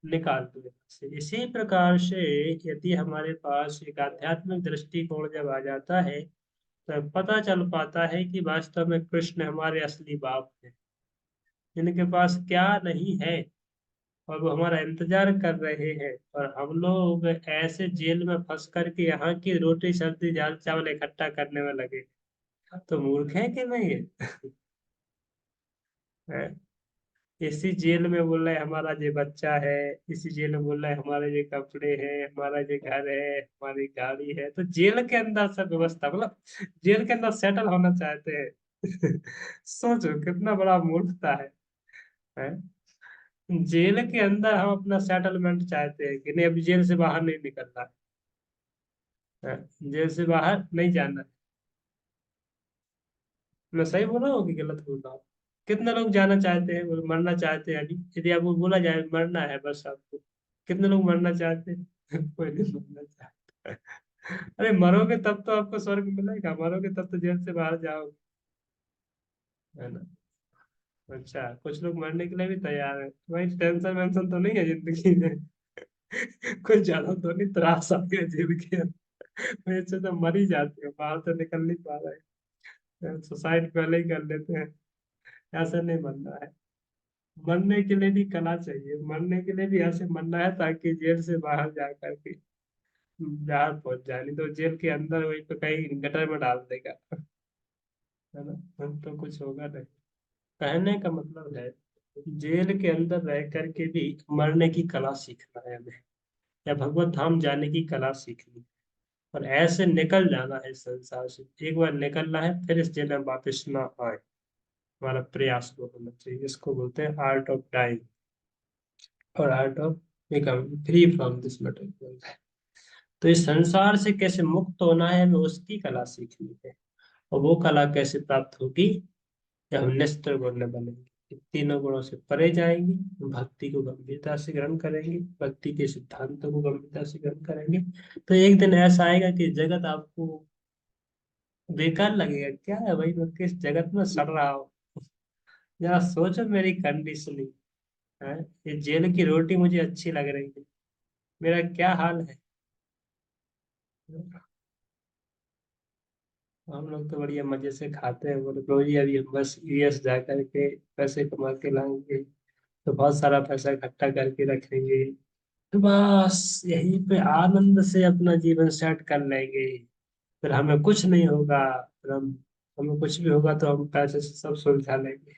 निकाल दो यहाँ से। इसी प्रकार से यदि हमारे पास एक आध्यात्मिक दृष्टिकोण जब आ जाता है, तो पता चल पाता है कि वास्तव में कृष्ण हमारे असली बाप हैं, जिनके पास क्या नहीं है, और वो हमारा इंतजार कर रहे हैं। और हम लोग ऐसे जेल में फंस करके यहाँ की रोटी सब्जी दाल चावल इकट्ठा करने में लगे, तो मूर्ख है कि नहीं है? हैं? इसी जेल में बोल रहे हैं हमारा ये बच्चा है, इसी जेल में बोल रहे हैं हमारे ये कपड़े हैं, हमारा ये घर है, हमारी गाड़ी है। तो जेल के अंदर सब व्यवस्था, मतलब जेल के अंदर सेटल होना चाहते हैं। सोचो कितना बड़ा मूर्खता है? जेल के अंदर हम अपना सेटलमेंट चाहते हैं कि नहीं, अभी जेल से बाहर नहीं निकलना है, जेल से बाहर नहीं जाना है। मैं सही बोल रहा हूँ कि गलत बोल रहा हूँ? कितने लोग जाना चाहते हैं, वो मरना चाहते हैं? अभी यदि आपको बोला जाए मरना है बस आपको, कितने लोग मरना चाहते हैं? कोई नहीं मरना चाहता। अरे मरोगे तब तो आपको स्वर्ग मिलेगा, मरोगे तब तो जेल से बाहर जाओगे, है ना? अच्छा, कुछ लोग मरने के लिए भी तैयार है, भाई टेंशन वेंशन तो नहीं है जिंदगी में? कुछ ज्यादा तो नहीं त्रास आ गया जेल के अंदर? वैसे तो मर ही जाते हो, बाहर तो निकल नहीं पा रहे हैं, सुसाइड पहले ही कर लेते हैं। ऐसे नहीं मरना है, मरने के लिए भी कला चाहिए, मरने के लिए भी ऐसे मरना है ताकि जेल से बाहर जा करके बाहर पहुंच जाए, नहीं तो जेल के अंदर वही पे कहीं गटर में डाल देगा, है ना? तो कुछ होगा नहीं। कहने का मतलब है, जेल के अंदर रह करके भी मरने की कला सीखना है हमें, या भगवत धाम जाने की कला सीखनी है, और ऐसे निकल जाना है इस संसार से। एक बार निकलना है, फिर इस जेल में वापस ना आए, हमारा प्रयास वो होना चाहिए। इसको बोलते हैं आर्ट ऑफ डाइंग, और art of becoming free from this material. तो इस संसार से कैसे मुक्त होना है, हमें उसकी कला सीखनी है। और वो कला कैसे प्राप्त होगी? जब हम निस्तर गुण बनेंगे, इन तीनों गुणों से परे जाएंगे, भक्ति को गंभीरता से ग्रहण करेंगे, भक्ति के सिद्धांतों को गंभीरता से ग्रहण करेंगे, तो एक दिन ऐसा आएगा कि जगत आपको बेकार लगेगा। क्या है भाई, मैं किस जगत में सड़ रहा हूँ? जरा सोचो मेरी कंडीशनिंग है, ये जेल की रोटी मुझे अच्छी लग रही है, मेरा क्या हाल है? हम लोग तो बढ़िया मजे से खाते हैं, बोले लो जी अभी हम बस यूएस जा करके पैसे कमा के लाएंगे, तो बहुत सारा पैसा इकट्ठा करके रखेंगे, तो बस यहीं पे आनंद से अपना जीवन सेट कर लेंगे, फिर हमें कुछ नहीं होगा, फिर हम हमें कुछ भी होगा तो हम पैसे से सब सुलझा लेंगे।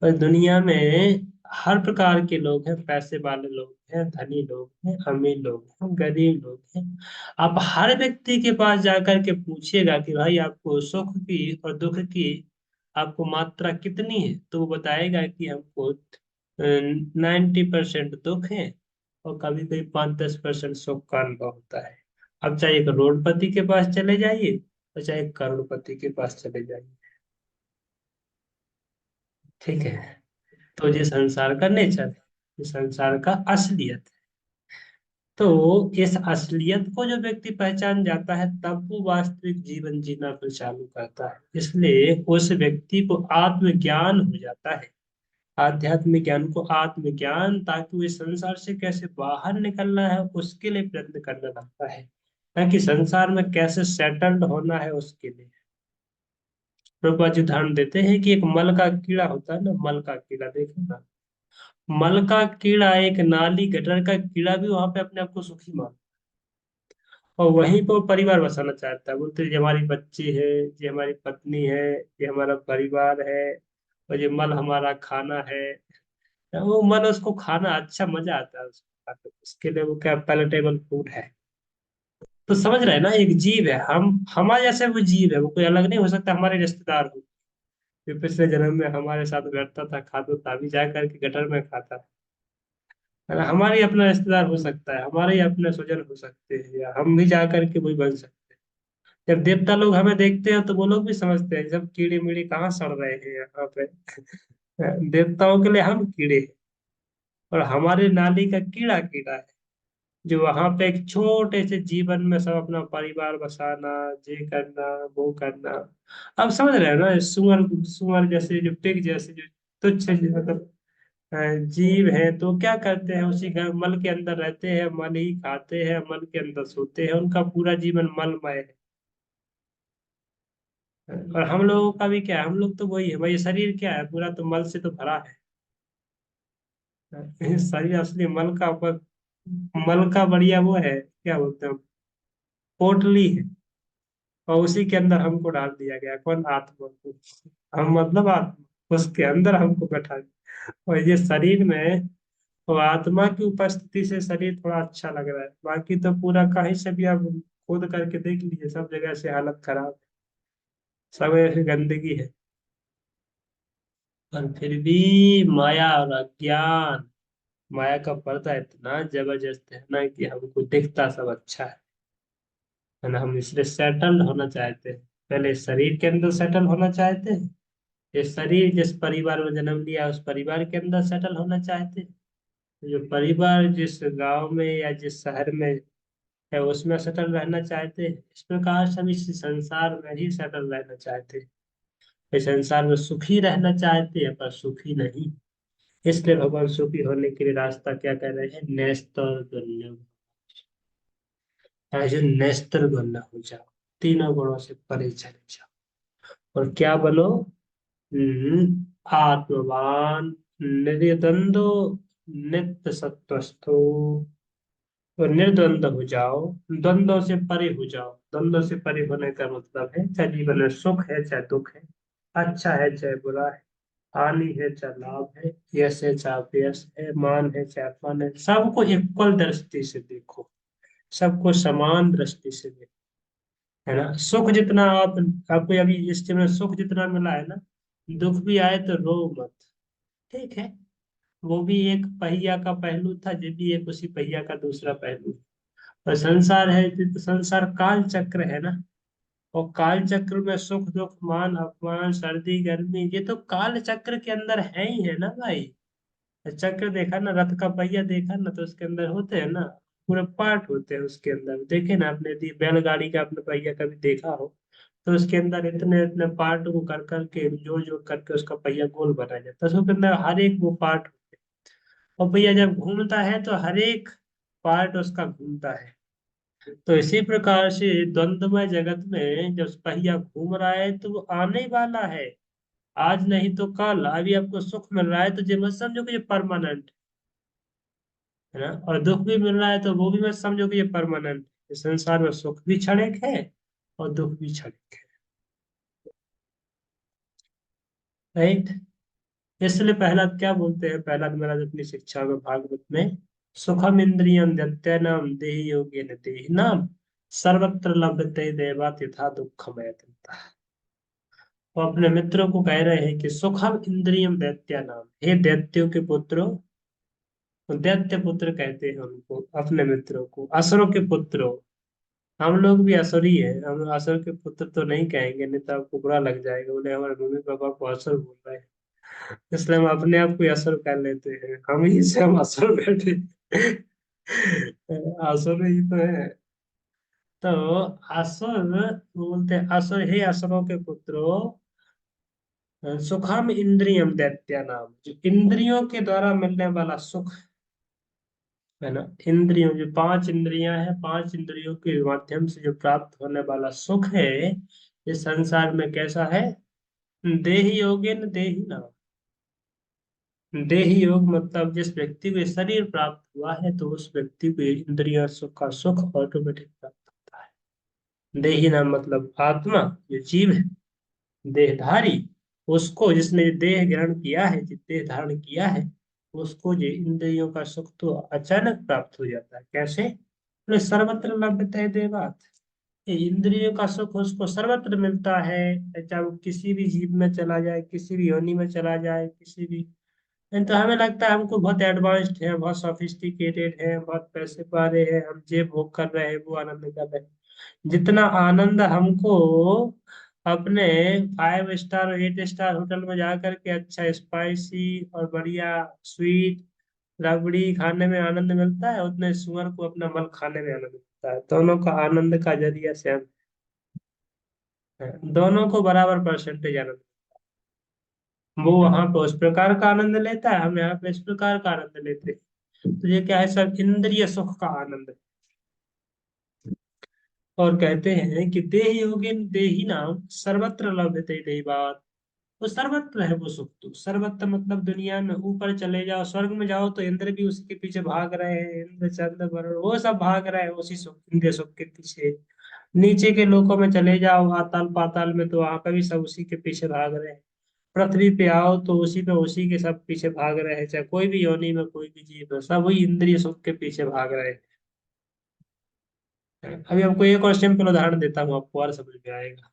पर दुनिया में हर प्रकार के लोग हैं, पैसे वाले लोग हैं, धनी लोग हैं, अमीर लोग हैं, गरीब लोग हैं। आप हर व्यक्ति के पास जाकर के पूछिएगा कि भाई आपको सुख की और दुख की आपको मात्रा कितनी है, तो वो बताएगा कि हमको 90% दुख है, और कभी कभी 5-10% सुख का अनुभव होता है। अब चाहे करोड़पति के पास चले जाइए, और चाहे करोड़पति के पास चले जाइए, ठीक है? तो ये संसार का नेचर है, ये संसार का असलियत है। तो इस असलियत को जो व्यक्ति पहचान जाता है, तब वो वास्तविक जीवन जीना फिर चालू करता है। इसलिए उस व्यक्ति को आत्मज्ञान हो जाता है, आध्यात्मिक ज्ञान को आत्मज्ञान, ताकि वो इस संसार से कैसे बाहर निकलना है उसके लिए प्रयत्न करने लगता है, ताकि संसार में कैसे सेटल्ड होना है उसके लिए। प्रभुपाद जी उदाहरण देते हैं कि एक मल का कीड़ा होता है ना, मल का कीड़ा देखो ना, मल का कीड़ा, एक नाली गटर का कीड़ा भी वहां पे अपने आप को सुखी मान, और वहीं पर वो परिवार बसाना चाहता है। बोलते हैं, ये हमारी बच्ची है, ये हमारी पत्नी है, ये हमारा परिवार है, और ये मल हमारा खाना है। वो मल उसको खाना अच्छा, मजा आता है उसको खाने में। उसके लिए वो क्या पैलेटेबल फूड है। तो समझ रहे हैं ना, एक जीव है, हम हमारे जैसे वो जीव है, वो कोई अलग नहीं हो सकता, हमारे रिश्तेदार हो। जो पिछले जन्म में हमारे साथ बैठता था, खाता था, अभी जा करके गटर में खाता है ना, हमारे ही अपना रिश्तेदार हो सकता है, हमारे ही अपने स्वजन हो सकते हैं, या हम भी जा करके वही बन सकते हैं। जब देवता लोग हमें देखते हैं तो वो लोग भी समझते हैं सब कीड़े मीड़े कहाँ सड़ रहे हैं यहाँ पे। देवताओं के लिए हम कीड़े हैं, और हमारे नाली का कीड़ा कीड़ा है, जो वहां पे एक छोटे से जीवन में सब अपना परिवार बसाना, ये करना, वो करना। अब समझ रहे हो ना, सुअर सुअर जैसे, जो पिग जैसे, जो तुच्छ मतलब अ, जीव है, तो क्या करते हैं, उसी घर मल के अंदर रहते हैं, मल ही खाते हैं, मल के अंदर सोते हैं, उनका पूरा जीवन मलमय है। और हम लोगों का भी क्या है, हम लोग तो वही है भाई, शरीर क्या है, पूरा तो मल से तो भरा है। शरीर असली मल का मल का बढ़िया वो है, क्या बोलते हैं, पोटली है, और उसी के अंदर हमको डाल दिया गया, कौन? आत्मा को। हम मतलब आत्मा, उसके अंदर हमको बैठा दिया। और ये शरीर में, तो आत्मा की उपस्थिति से शरीर थोड़ा अच्छा लग रहा है, बाकी तो पूरा कहीं से भी आप खोद करके देख लीजिए, सब जगह से हालत खराब है, सब ऐसी गंदगी है। और फिर भी माया और अज्ञान, माया का पर्दा इतना जबरदस्त है ना कि हमको दिखता सब अच्छा है ना। हम इसलिए सेटल्ड होना चाहते हैं, पहले शरीर के अंदर सेटल होना चाहते हैं। ये शरीर जिस परिवार में जन्म लिया उस परिवार के अंदर सेटल होना चाहते हैं। जो परिवार जिस गांव में या जिस शहर में है उसमें सेटल रहना चाहते हैं। इस प्रकार से हम इस संसार में ही सेटल रहना चाहते हैं। इस संसार में सुखी रहना चाहते हैं पर सुखी नहीं। इसलिए भगवान सुखी होने के लिए रास्ता क्या कर रहे हैं, नेस्तर गण्य, ऐसे नेस्तर गण्य हो जाओ, तीनों गुणों से परे चले जाओ और क्या बनो, आत्मवान, निर्द्वंदो, नित्य सत्वस्थो, तो निर्द्वंद हो जाओ, द्वंद्वों से परे हो जाओ। द्वंद्वों से परे होने का मतलब है चाहे जीवन में सुख है चाहे दुख है, अच्छा है चाहे बुरा है, हानि है चाहे लाभ है, यश है चाहे अपयश है, मान है चाहे अपमान है, सबको इक्वल दृष्टि से देखो, सबको समान दृष्टि से देखो, है ना। सुख जितना आपको अभी इस समय सुख जितना मिला है ना, दुख भी आए तो रो मत, ठीक है। वो भी एक पहिया का पहलू था, ये भी एक उसी पहिया का दूसरा पहलू है। और संसार है तो संसार काल चक्र है ना। और काल चक्र में सुख दुख मान अपमान सर्दी गर्मी ये तो काल चक्र के अंदर है ही है ना भाई। चक्र देखा ना, रथ का पहिया देखा ना, तो उसके अंदर होते हैं ना, पूरे पार्ट होते हैं उसके अंदर, देखे ना आपने, यदि बैलगाड़ी का आपने पहिया कभी देखा हो तो उसके अंदर इतने इतने पार्ट को कर करके जोड़ जोड़ करके उसका पहिया गोल बनाया जाता है, तो उसके अंदर हर एक वो पार्ट, और भैया जब घूमता है तो हर एक पार्ट उसका घूमता है। तो इसी प्रकार से द्वंद्वमय जगत में जब पहिया घूम रहा है तो वो आने वाला है, आज नहीं तो कल। अभी आपको सुख मिल रहा है तो ये मत समझो कि ये परमानेंट है ना, और दुख भी मिल रहा है तो वो भी मत समझो कि ये परमानेंट। इस संसार में सुख भी क्षणिक है और दुख भी क्षणिक है, राइट। इसलिए पहला क्या बोलते हैं, पहला मेरा अपनी शिक्षा में भागवत में, सुखम इंद्रियम दत्तेनम देहि योगेन देहिनाम सर्वत्र लभते देवा तिथा दुखमय। वो अपने मित्रों को कह रहे हैं कि सुखम इंद्रियम दैत्या नाम, हे दैत्यों के पुत्रों, तो दैत्य पुत्र कहते हैं उनको, अपने मित्रों को, असुरों के पुत्रों। हम लोग भी असुरी है, हम असुर के पुत्र तो नहीं कहेंगे, नहीं तो आपको बुरा लग जाएगा, बोले हमारे मम्मी पापा को असुर बोल रहे हैं। इसलिए हम अपने आप को असुर कर लेते हैं, हम ही से हम असुर बैठे असुर ही तो है। तो असुर बोलते हैं, असुर हे असुरों के पुत्रों, सुखम इंद्रियम दैत्या नाम, जो इंद्रियों के द्वारा मिलने वाला सुख है ना, इंद्रियों जो पांच इंद्रियां हैं, पांच इंद्रियों के माध्यम से जो प्राप्त होने वाला सुख है, इस संसार में कैसा है, देहि योगेन देहि नाम। देहि योग मतलब जिस व्यक्ति को ये शरीर प्राप्त हुआ है तो उस व्यक्ति को ये इंद्रिय सुख का सुख ऑटोमेटिक प्राप्त होता है। देहि नाम मतलब आत्मा, जो जीव है, देहधारी, उसको जिसने देह ग्रहण किया है, जिस देह धारण किया है, उसको ये इंद्रियों का सुख तो अचानक प्राप्त हो जाता है। कैसे, बोले सर्वत्र लभते है देवात, ये इंद्रियों का सुख उसको सर्वत्र मिलता है, चाहे वो किसी भी जीव में चला जाए, किसी भी योनि में चला जाए, किसी भी। नहीं तो हमें लगता है हमको बहुत एडवांस्ड है, बहुत सोफिस्टिकेटेड है, बहुत पैसे पा रहे हैं, हम ये भोग कर रहे हैं, वो आनंद कर रहे हैं। जितना आनंद हमको अपने 5 स्टार और 8 स्टार होटल में जा करके अच्छा स्पाइसी और बढ़िया स्वीट रबड़ी खाने में आनंद मिलता है, उतने सुअर को अपना मल खाने में आनंद मिलता है। दोनों का आनंद का जरिया सेम है, दोनों को बराबर परसेंटेज आनंद। वो वहां पे उस प्रकार का आनंद लेता है, हम यहाँ पे इस प्रकार का आनंद लेते हैं। तो ये क्या है, सब इंद्रिय सुख का आनंद है। और कहते हैं कि देह योगिन देही नाम सर्वत्र लभते देवात, वो सर्वत्र है वो सुख। तो सर्वत्र मतलब दुनिया में ऊपर चले जाओ, स्वर्ग में जाओ तो इंद्र भी उसी के पीछे भाग रहे हैं, इंद्र चंद्र वरुण वो सब भाग रहे हैं उसी सुख, इंद्रिय सुख के पीछे। नीचे के लोकों में चले जाओ, आताल पाताल में, तो वहां पर भी सब उसी के पीछे भाग रहे हैं। पृथ्वी पे आओ तो उसी पे उसी के सब पीछे भाग रहे हैं, चाहे कोई भी योनि में कोई भी जीव है, सब वही इंद्रिय सुख के पीछे भाग रहे हैं। अभी आपको एक और सिंपल उदाहरण देता हूँ, आपको और समझ में आएगा।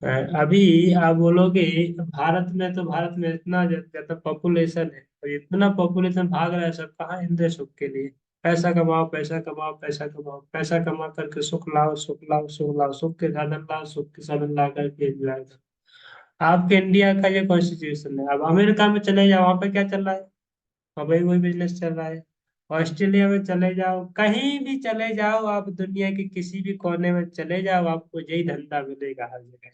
अभी आप बोलोगे भारत में, तो भारत में इतना ज्यादा पॉपुलेशन है, और इतना पॉपुलेशन भाग रहा है सब कहाँ, इंद्र सुख के लिए। पैसा कमाओ, पैसा कमाओ, पैसा कमाओ, पैसा कमा करके सुख लाओ, सुख लाओ, सुख लाओ, सुख के साधन लाओ, सुख के साधन ला करके एंजॉय करो। आपके इंडिया का ये कॉन्स्टिट्यूशन है। अब अमेरिका में चले जाओ, वहां पे क्या चल रहा है? वहाँ भाई वही बिजनेस चल रहा है। ऑस्ट्रेलिया में चले जाओ, कहीं भी चले जाओ, आप दुनिया के किसी भी कोने में चले जाओ, आपको यही धंधा मिलेगा हर जगह।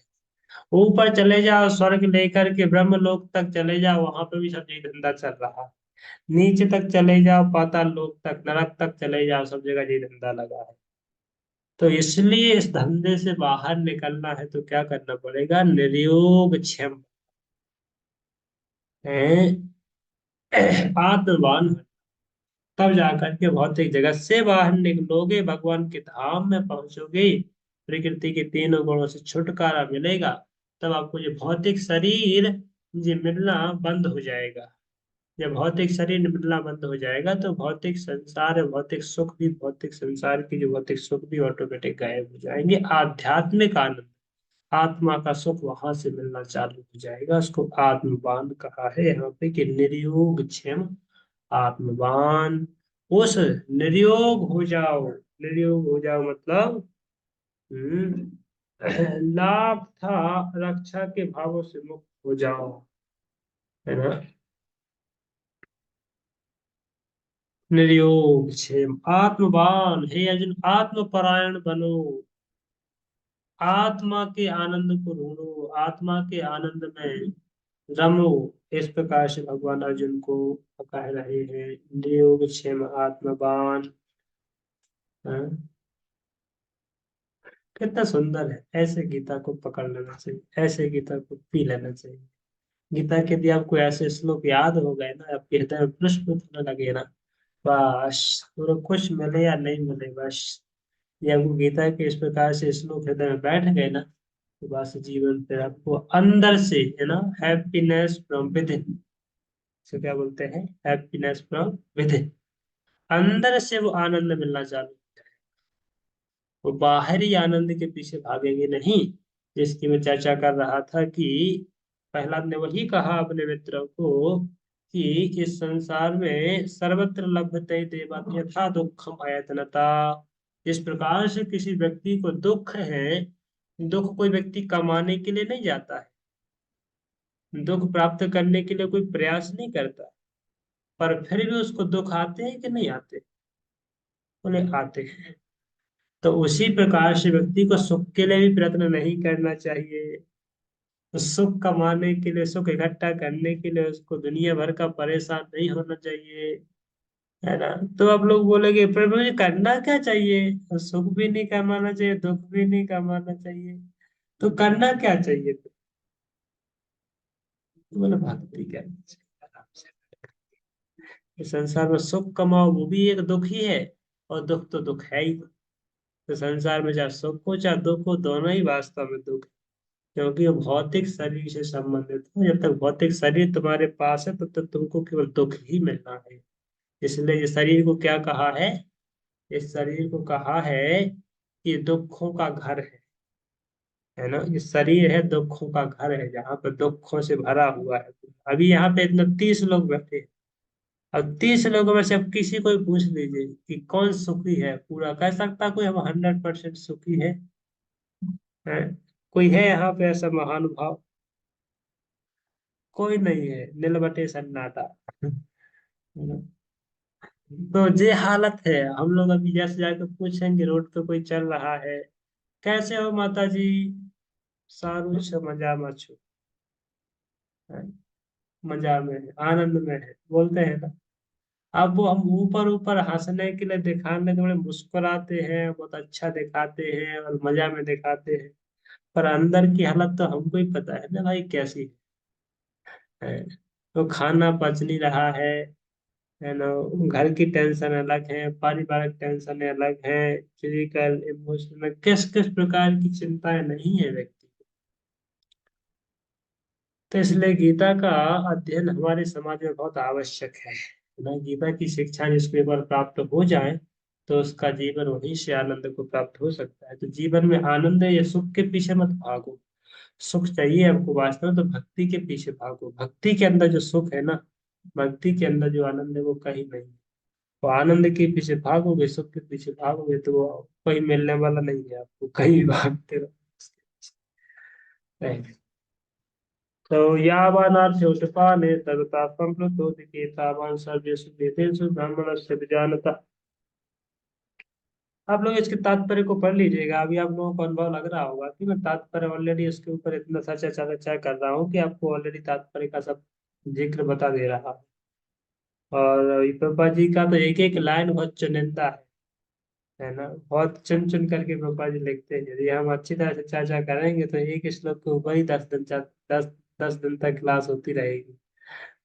ऊपर चले जाओ, स्वर्ग लेकर के ब्रह्मलोक तक चले जाओ, वहां पे भी सब यही धंधा चल रहा है। नीचे तक चले जाओ, पाताल लोक तक, नरक तक चले जाओ, सब जगह यही धंधा लगा है। तो इसलिए इस धंधे से बाहर निकलना है तो क्या करना पड़ेगा? निर्योग क्षम है, आत्मवान हो। तब जाकर के भौतिक जगत से बाहर निकलोगे, भगवान के धाम में पहुंचोगे, प्रकृति के तीनों गुणों से छुटकारा मिलेगा। तब आपको ये भौतिक शरीर ये मिलना बंद हो जाएगा। जब भौतिक शरीर मिलना बंद हो जाएगा तो भौतिक संसार है, भौतिक सुख भी, भौतिक संसार की जो भौतिक सुख भी ऑटोमेटिक गायब हो जाएंगे। आध्यात्मिक आनंद, आत्मा का सुख वहां से मिलना चालू हो जाएगा। उसको आत्मवान कहा है यहाँ पे कि निर्योग क्षेम आत्मवान। उस निर्योग हो जाओ, निर्योग हो जाओ मतलब लाभ था रक्षा के भावों से मुक्त हो जाओ, है ना। निर्योग क्षेम आत्मवान, हे अर्जुन आत्मपरायण बनो, आत्मा के आनंद को ढूंढो, आत्मा के आनंद में रमो। इस प्रकार से भगवान अर्जुन को कह रहे हैं निर्योग क्षेम आत्मवान। हाँ? कितना सुंदर है। ऐसे गीता को पकड़ लेना चाहिए, ऐसे गीता को पी लेना चाहिए। गीता के यदि आपको ऐसे श्लोक याद हो गए ना, आपके हृदय में पुष्प होने लगे ना, बस पूरा कुछ मिले या नहीं मिले, बस ये आपको गीता के इस प्रकार से श्लोक हृदय में बैठ गए ना, तो बस जीवन पे आपको अंदर से, है ना, हैप्पीनेस फ्रॉम विद इन, से क्या बोलते हैं, हैप्पीनेस फ्रॉम विद इन, अंदर से वो आनंद मिलना चालू। वो बाहरी आनंद के पीछे भागेंगे नहीं, जिसकी मैं चर्चा कर रहा था कि प्रहलाद ने वही कहा अपने मित्रों को कि इस संसार में सर्वत्र लभते देवा यथा दुखम आयतनता। जिस प्रकार से किसी व्यक्ति को दुख है, दुख कोई व्यक्ति कमाने के लिए नहीं जाता है, दुख प्राप्त करने के लिए कोई प्रयास नहीं करता, पर फिर भी उसको दुख आते हैं कि नहीं आते? उन्हें आते हैं। तो उसी प्रकार से व्यक्ति को सुख के लिए भी प्रयत्न नहीं करना चाहिए। तो सुख कमाने के लिए, सुख इकट्ठा करने के लिए उसको दुनिया भर का परेशान नहीं होना चाहिए, है ना। तो आप लोग बोलेंगे पर मुझे करना क्या चाहिए? तो सुख भी नहीं कमाना चाहिए, दुख भी नहीं कमाना चाहिए, तो करना क्या चाहिए? तो बोले भक्ति करनी चाहिए आराम से। इस संसार में सुख कमाओ वो भी एक दुख ही है, और दुख तो दुख है ही। तो संसार में चाहे सुख हो चाहे दुख हो, दोनों ही वास्तव में दुख है, क्योंकि वो भौतिक शरीर से संबंधित है। जब तक भौतिक शरीर तुम्हारे पास है तब तक तुमको केवल दुख ही मिलना है। इसलिए इस शरीर को क्या कहा है? इस शरीर को कहा है कि दुखों का घर है ना। ये शरीर है दुखों का घर है, जहाँ पर दुखों से भरा हुआ है। अभी यहाँ पे इतना 30 लोग बैठे हैं। अब 30 लोगों में से अब किसी को भी पूछ लीजिए कि कौन सुखी है, पूरा कह सकता कोई हम 100% सुखी है? कोई है यहाँ पे ऐसा महानुभाव? कोई नहीं है, नील बटे सन्नाटा। तो ये हालत है। हम लोग अभी जैसे जाके पूछेंगे रोड पे कोई चल रहा है, कैसे हो माता जी? सारू छ मजा में छु, है, मजा में है, आनंद में है, बोलते हैं ना। अब वो हम ऊपर ऊपर हंसने के लिए, दिखाने के लिए मुस्कुराते हैं, बहुत अच्छा दिखाते हैं और मजा में दिखाते हैं, पर अंदर की हालत तो हमको ही पता है ना भाई कैसी है। तो खाना पच नहीं रहा है ना, घर की टेंशन अलग है, पारिवारिक टेंशन अलग है, फिजिकल इमोशनल किस किस प्रकार की चिंताएं नहीं है व्यक्ति को। तो इसलिए गीता का अध्ययन हमारे समाज में बहुत आवश्यक है ना। गीता की शिक्षा जिसको एक बार प्राप्त हो जाए तो उसका जीवन वहीं से आनंद को प्राप्त हो सकता है। तो जीवन में आनंद है या सुख के पीछे मत भागो, सुख चाहिए हमको वास्तव में, तो भक्ति के पीछे भागो। भक्ति के अंदर जो सुख है ना, भक्ति के अंदर जो आनंद है वो कहीं नहीं है। तो आनंद के पीछे भागोगे, सुख के पीछे भागोगे, तो वो कहीं मिलने वाला नहीं है आपको, कहीं भी भागते रहो उसके पीछे। तो यावानार्थ उदपाने तदता संप्लुतोदिके तावान सर्वेषु वेदेषु ब्राह्मणस्य विजानता। आप लोग इसके तात्पर्य को पढ़ लीजिएगा। अभी आप लोगों को अनुभव लग रहा होगा कि मैं तात्पर्य ऑलरेडी इसके ऊपर इतना सा चर्चा चर्चा कर रहा हूँ कि आपको ऑलरेडी तात्पर्य का सब जिक्र बता दे रहा हूँ। और पापा जी का तो एक एक लाइन बहुत चुनिंदा है ना, बहुत चुन चुन करके पापा जी लिखते हैं। यदि हम अच्छी तरह से चर्चा करेंगे तो एक श्लोक के ऊपर ही 10 दिन 10 दिन तक क्लास होती रहेगी।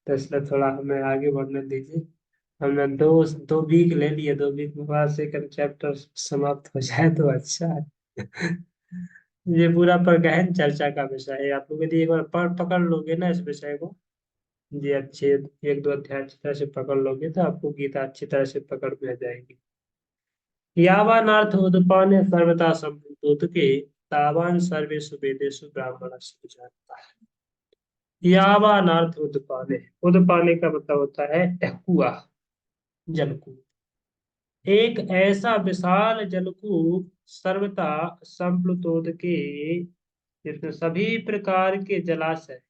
तो इसलिए थोड़ा हमें आगे बढ़ने दीजिए। हमने दो दो वीक ले लिए, 2 वीक में बाद सेकंड चैप्टर समाप्त हो जाए तो अच्छा है। ये पूरा पर गहन चर्चा का विषय है। आप लोग यदि एक बार पकड़ लोगे ना इस विषय को, जी अच्छे 1-2 अध्याय अच्छी तरह से पकड़ लोगे तो आपको गीता अच्छी तरह से पकड़ में आ जाएगी। यावानार्थ उदपाने सर्वथा संभूत के तावान सर्वेषु वेदेषु ब्राह्मण जानता है। यावानार्थ उदपाने, उदपाने का मतलब होता है कुआ, जलकूप। एक ऐसा विशाल जलकूप सर्वथा संप्लुतोद के, जिसमें सभी प्रकार के जलाशय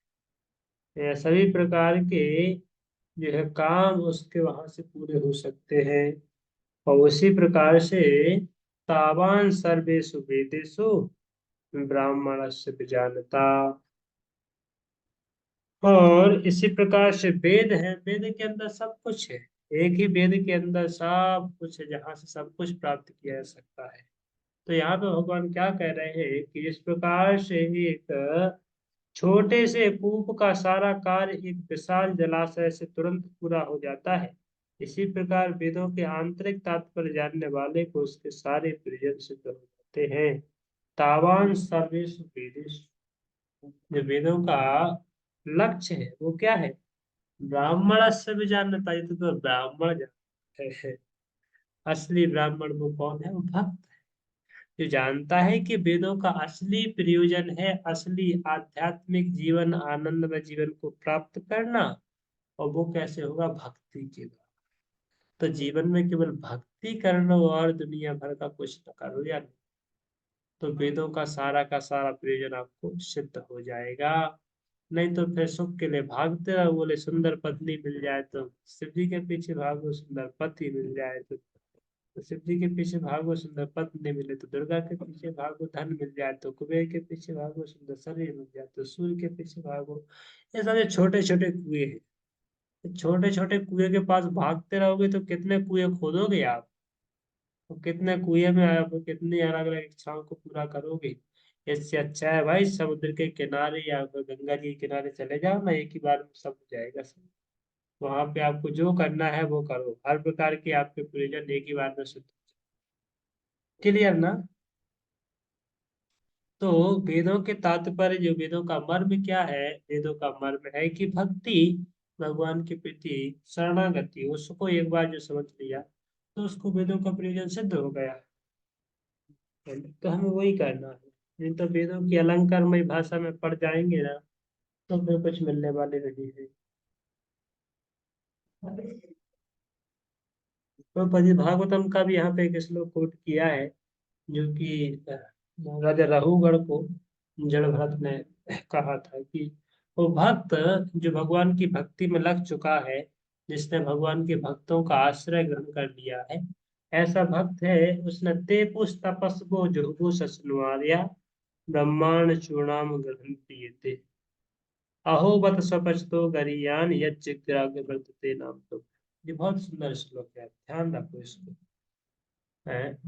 या सभी प्रकार के जो है काम उसके वहां से पूरे हो सकते हैं। और उसी प्रकार से तावान सर्वेषु वेदेषु ब्राह्मणस्य विजानता। और इसी प्रकार से वेद है, वेद के अंदर सब कुछ है। एक ही वेद के अंदर सब कुछ है जहाँ से सब कुछ प्राप्त किया जा सकता है। तो यहाँ पे भगवान क्या कह रहे हैं कि जिस प्रकार से एक छोटे से कूप का सारा कार्य एक विशाल जलाशय से तुरंत पूरा हो जाता है, इसी प्रकार वेदों के आंतरिक तात्पर्य जानने वाले को उसके सारे प्रयोजन सिद्ध हो जाते हैं। तावान सर्वेषु वेदेषु, जो वेदों का लक्ष्य है वो क्या है? ब्राह्मण से भी जानता है, तो ब्राह्मण जानता है। असली ब्राह्मण वो कौन है? वो भक्त, जो जानता है कि वेदों का असली प्रयोजन है असली आध्यात्मिक जीवन, आनंदमय जीवन को प्राप्त करना। और वो कैसे होगा? भक्ति के द्वारा। तो जीवन में केवल भक्ति कर लो और दुनिया भर का कुछ न करो या नहीं, तो वेदों का सारा प्रयोजन आपको सिद्ध हो जाएगा। नहीं तो फिर सुख के लिए भागते रहो। बोले सुंदर पत्नी मिल जाए तो शिव जी के पीछे भागो, सुंदर पति मिल जाए तो शिव जी के पीछे भागो, सुंदर पत्नी नहीं मिले तो दुर्गा के पीछे भागो, धन मिल जाए तो कुबेर के पीछे भागो, सुंदर शरीर मिल जाए तो सूर्य के पीछे भागो। ये सारे छोटे छोटे कुएं हैं। छोटे छोटे कुएं के पास भागते रहोगे तो कितने कुएं खोदोगे आप? तो कितने कुएं में आप कितनी अलग अलग इच्छाओं को पूरा करोगे? इससे अच्छा है भाई समुद्र के किनारे या फिर गंगा जी के किनारे चले जाओ ना, एक ही बार में सब हो जाएगा सब। वहां पे आपको जो करना है वो करो, हर प्रकार के आपके प्रयोजन एक ही बार में सिद्ध। क्लियर ना? तो वेदों के तात्पर्य, जो वेदों का मर्म क्या है? वेदों का मर्म है कि भक्ति, भगवान के प्रति शरणागति, उसको एक बार जो समझ लिया तो उसको वेदों का प्रयोजन सिद्ध हो गया। तो हमें वही करना है। नहीं तो वेदों की अलंकारमय भाषा में पढ़ जाएंगे ना, तो फिर कुछ मिलने वाले नहीं है। तो पति भागवतम का भी यहाँ पे एक श्लोक कोट किया है, जो कि राजा रघुगण को जड़ भरत ने कहा था कि वो भक्त जो भगवान की भक्ति में लग चुका है, जिसने भगवान के भक्तों का आश्रय ग्रहण कर लिया है, ऐसा भक्त है। उसने ते पुष तपस्वो जुहुगु ससनुआर्या ब्रह्मांड चूर्णाम ग्रहण प्रियते अहो बत स्वपचतो गरियान यज्ञ वर्तते नाम। तो ये बहुत सुंदर श्लोक है, ध्यान रखो इसको।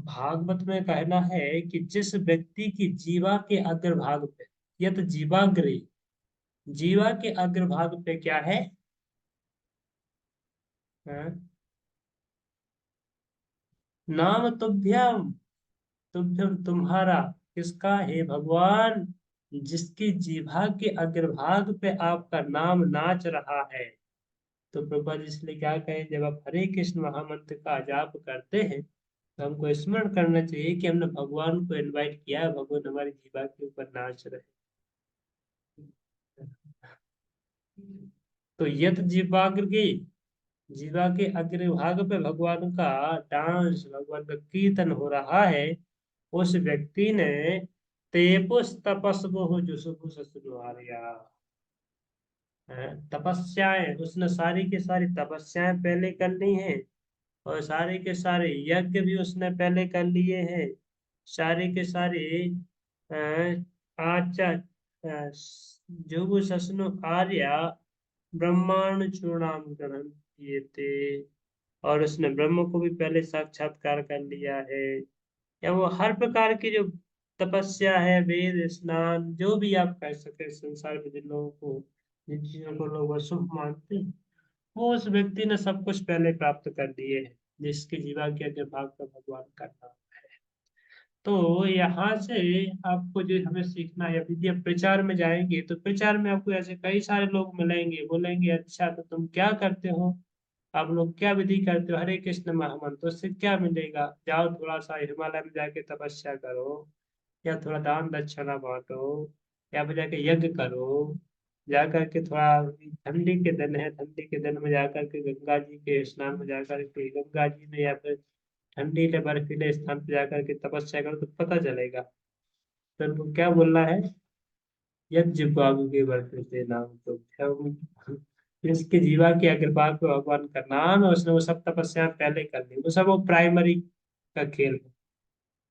भागवत में कहना है कि जिस व्यक्ति की जीवा के अग्रभाग पे, यह तो जीवाग्री, जीवा के अग्रभाग पे क्या है? हाँ? नाम तुभ्यम, तुभ्यम तुम्हारा, किसका? हे भगवान, जिसकी जीवा के अग्रभाग पे आपका नाम नाच रहा है। तो प्रभुपाद जी इसलिए क्या कहें, जब आप हरे कृष्ण महामंत्र का जाप करते हैं तो हमको स्मरण करना चाहिए कि हमने भगवान को इनवाइट किया है, भगवान हमारी जीवा के ऊपर नाच रहे हैं। तो यत जीवा के अग्रभाग पे भगवान का डांस, भगवान का कीर्तन हो रहा है, उस व्यक्ति ने तेपुस तपस बहु जुसुगु ससुरवारिया, तपस्याएं उसने सारी की सारी तपस्याएं पहले कर ली हैं, और सारे के सारे यज्ञ भी उसने पहले कर लिए हैं, सारे के सारे आचा जुगु ससनु आर्या ब्रह्मांड चूर्णाम ग्रहण किए थे, और उसने ब्रह्म को भी पहले साक्षात्कार कर लिया है। या वो हर प्रकार की जो तपस्या है, वेद स्नान, जो भी आप कह सके संसार में जिन लोगों को, जिन चीजों को लोग अशुभ मानते हैं, वो उस व्यक्ति ने सब कुछ पहले प्राप्त कर लिए है, जिसके जीवा के अग्र भाग का भगवान का नाम। तो यहाँ से आपको जो हमें सीखना है, यदि आप प्रचार में जाएंगे तो प्रचार में आपको ऐसे कई सारे लोग मिलेंगे, बोलेंगे अच्छा तो तुम क्या करते हो, आप लोग क्या विधि करते हो, हरे कृष्ण महामंत्र, तो उससे क्या मिलेगा, जाओ थोड़ा सा हिमालय में जाके तपस्या करो, या थोड़ा दान दक्षिणा बांटो, या फिर जाके यज्ञ करो, जा करके थोड़ा, ठंडी के दिन है, ठंडी के दिन में जाकर के गंगा जी के स्नान में जाकर के गंगा जी में, या फिर ठंडीले बर्फीले स्थान पर जाकर के तपस्या करो तो पता चलेगा। तो उनको क्या बोलना है, यज्ञ बाबू के बर्फीले नाम तो इसके जीवा की कृपा को भगवान का नाम है, उसने वो सब तपस्या पहले कर ली, वो सब वो प्राइमरी का खेल है।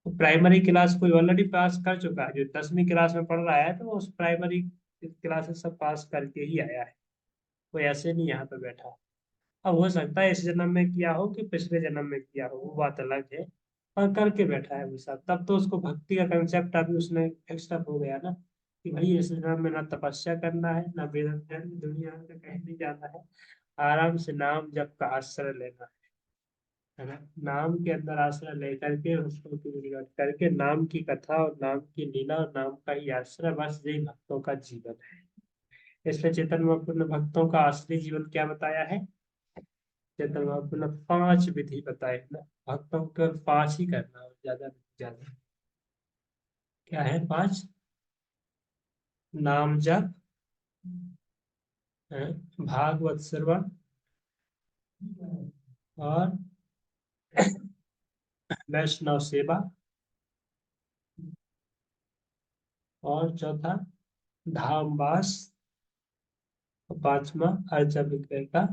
तो प्राइमरी क्लास कोई ऑलरेडी पास कर चुका है, जो 10वीं क्लास में पढ़ रहा है, तो वो उस प्राइमरी क्लासेस सब पास करके ही आया है, कोई ऐसे नहीं यहाँ पे बैठा। अब हो सकता है इस जन्म में किया हो कि पिछले जन्म में किया हो, वो बात अलग है, पर करके बैठा है वो सब, तब तो उसको भक्ति का कंसेप्ट अभी उसने फिक्सअप हो गया ना, कि भाई इस जन्म में ना तपस्या करना है, ना वेद अध्ययन, दुनिया में कहीं नहीं जाना है, आराम से नाम जप का आश्रय लेना है ना, नाम के अंदर आश्रय लेकर के उसको पूरी करके नाम की कथा और नाम की लीला और नाम का ही आश्रय, बस यही भक्तों का जीवन है। इसलिए चेतन महाप्रभु ने भक्तों का असली जीवन क्या बताया है, चेतन महाप्रभु ने 5 विधि बताए ना, भक्तों को केवल 5 ही करना और ज्यादा नहीं, ज्यादा क्या है 5, नाम जप, है, भागवत श्रवण, और वैष्णव सेवा, और चौथा धाम वास, और 5वां अर्चा विग्रह का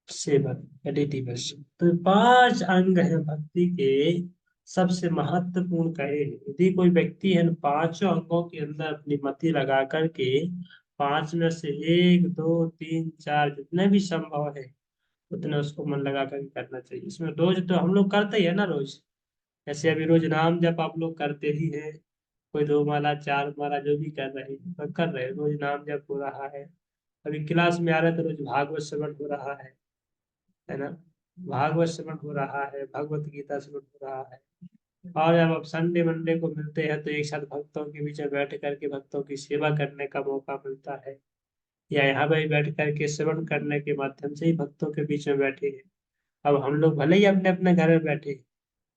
सेवन, मेडिटेशन। तो 5 अंग है भक्ति के, सबसे महत्वपूर्ण कहे हैं। यदि कोई व्यक्ति है, 5 अंगों के अंदर अपनी मति लगा करके 5 में से 1 2 3 4 जितने भी संभव है उतने उसको मन लगा कर करना चाहिए। इसमें रोज तो हम लोग करते ही है ना, रोज जैसे अभी रोज नाम जब आप लोग करते ही हैं, कोई 2 माला 4 माला जो भी कर रहे हैं, पर कर रहे हैं, रोज नाम जप हो रहा है। अभी क्लास में आ रहे हैं तो रोज भागवत श्रवण हो रहा है ना, भागवत श्रवण हो रहा है, भगवत गीता श्रवण हो रहा है। और जब आप संडे मंडे को मिलते हैं तो एक साथ भक्तों के बीच में बैठ करके भक्तों की सेवा करने का मौका मिलता है, या यहाँ पर बैठ करके श्रवण करने के माध्यम से ही भक्तों के बीच में बैठे हैं। अब हम लोग भले ही अपने अपने घर में बैठे हैं,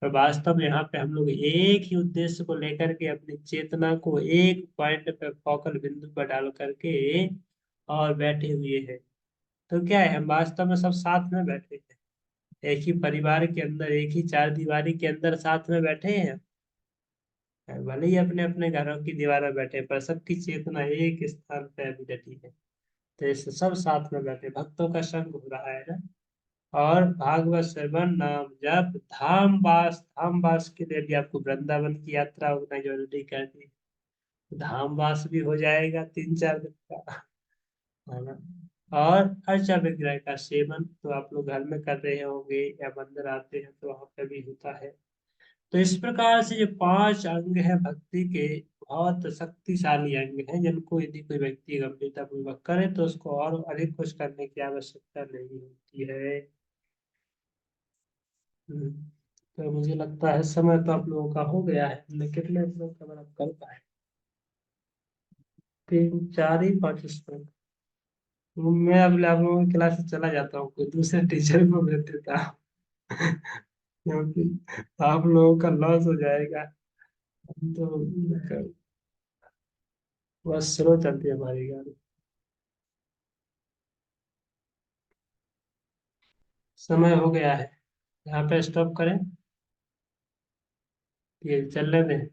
पर वास्तव में यहाँ पे हम लोग एक ही उद्देश्य को लेकर के अपनी चेतना को एक पॉइंट पे, फोकल बिंदु पर डाल करके और बैठे हुए हैं। तो क्या है, हम वास्तव में सब साथ में बैठे हैं, एक ही परिवार के अंदर, एक ही चार दीवारी के अंदर साथ में बैठे हैं। भले ही अपने अपने घरों की दीवार में बैठे, पर सबकी चेतना एक स्थान पे अभी डटी है। तो इससे सब साथ में बैठे, भक्तों का संग हो रहा है ना। और भागवत श्रवण, नाम जप, धाम वास के लिए भी आपको वृंदावन की यात्रा उतना जरूरी कर दी, धाम वास भी हो जाएगा 3 4 दिन का, है ना। और अर्चा विग्रह का सेवन तो आप लोग घर में कर रहे होंगे, या मंदिर आते हैं तो वहां पे भी होता है। तो इस प्रकार से जो 5 अंग है भक्ति के, बहुत शक्तिशाली अंग हैं, जिनको यदि कोई व्यक्ति गंभीरता पूर्वक करे तो उसको और अधिक कुछ करने की आवश्यकता नहीं होती है। हम्म, तो मुझे लगता है समय तो आप लोगों का हो गया है, हमने कितने लोग कवर अप कर पाए, 3 4 ही 5 स्टूडेंट। मैं अब आप लोगों की क्लास से चला जाता हूँ, कोई दूसरे टीचर को भेज देता हूँ क्योंकि आप लोगों का लॉस हो जाएगा। तो बस स्लो चलती है हमारी गाड़ी। समय हो गया है, यहाँ पे स्टॉप करें, ये चलने दें,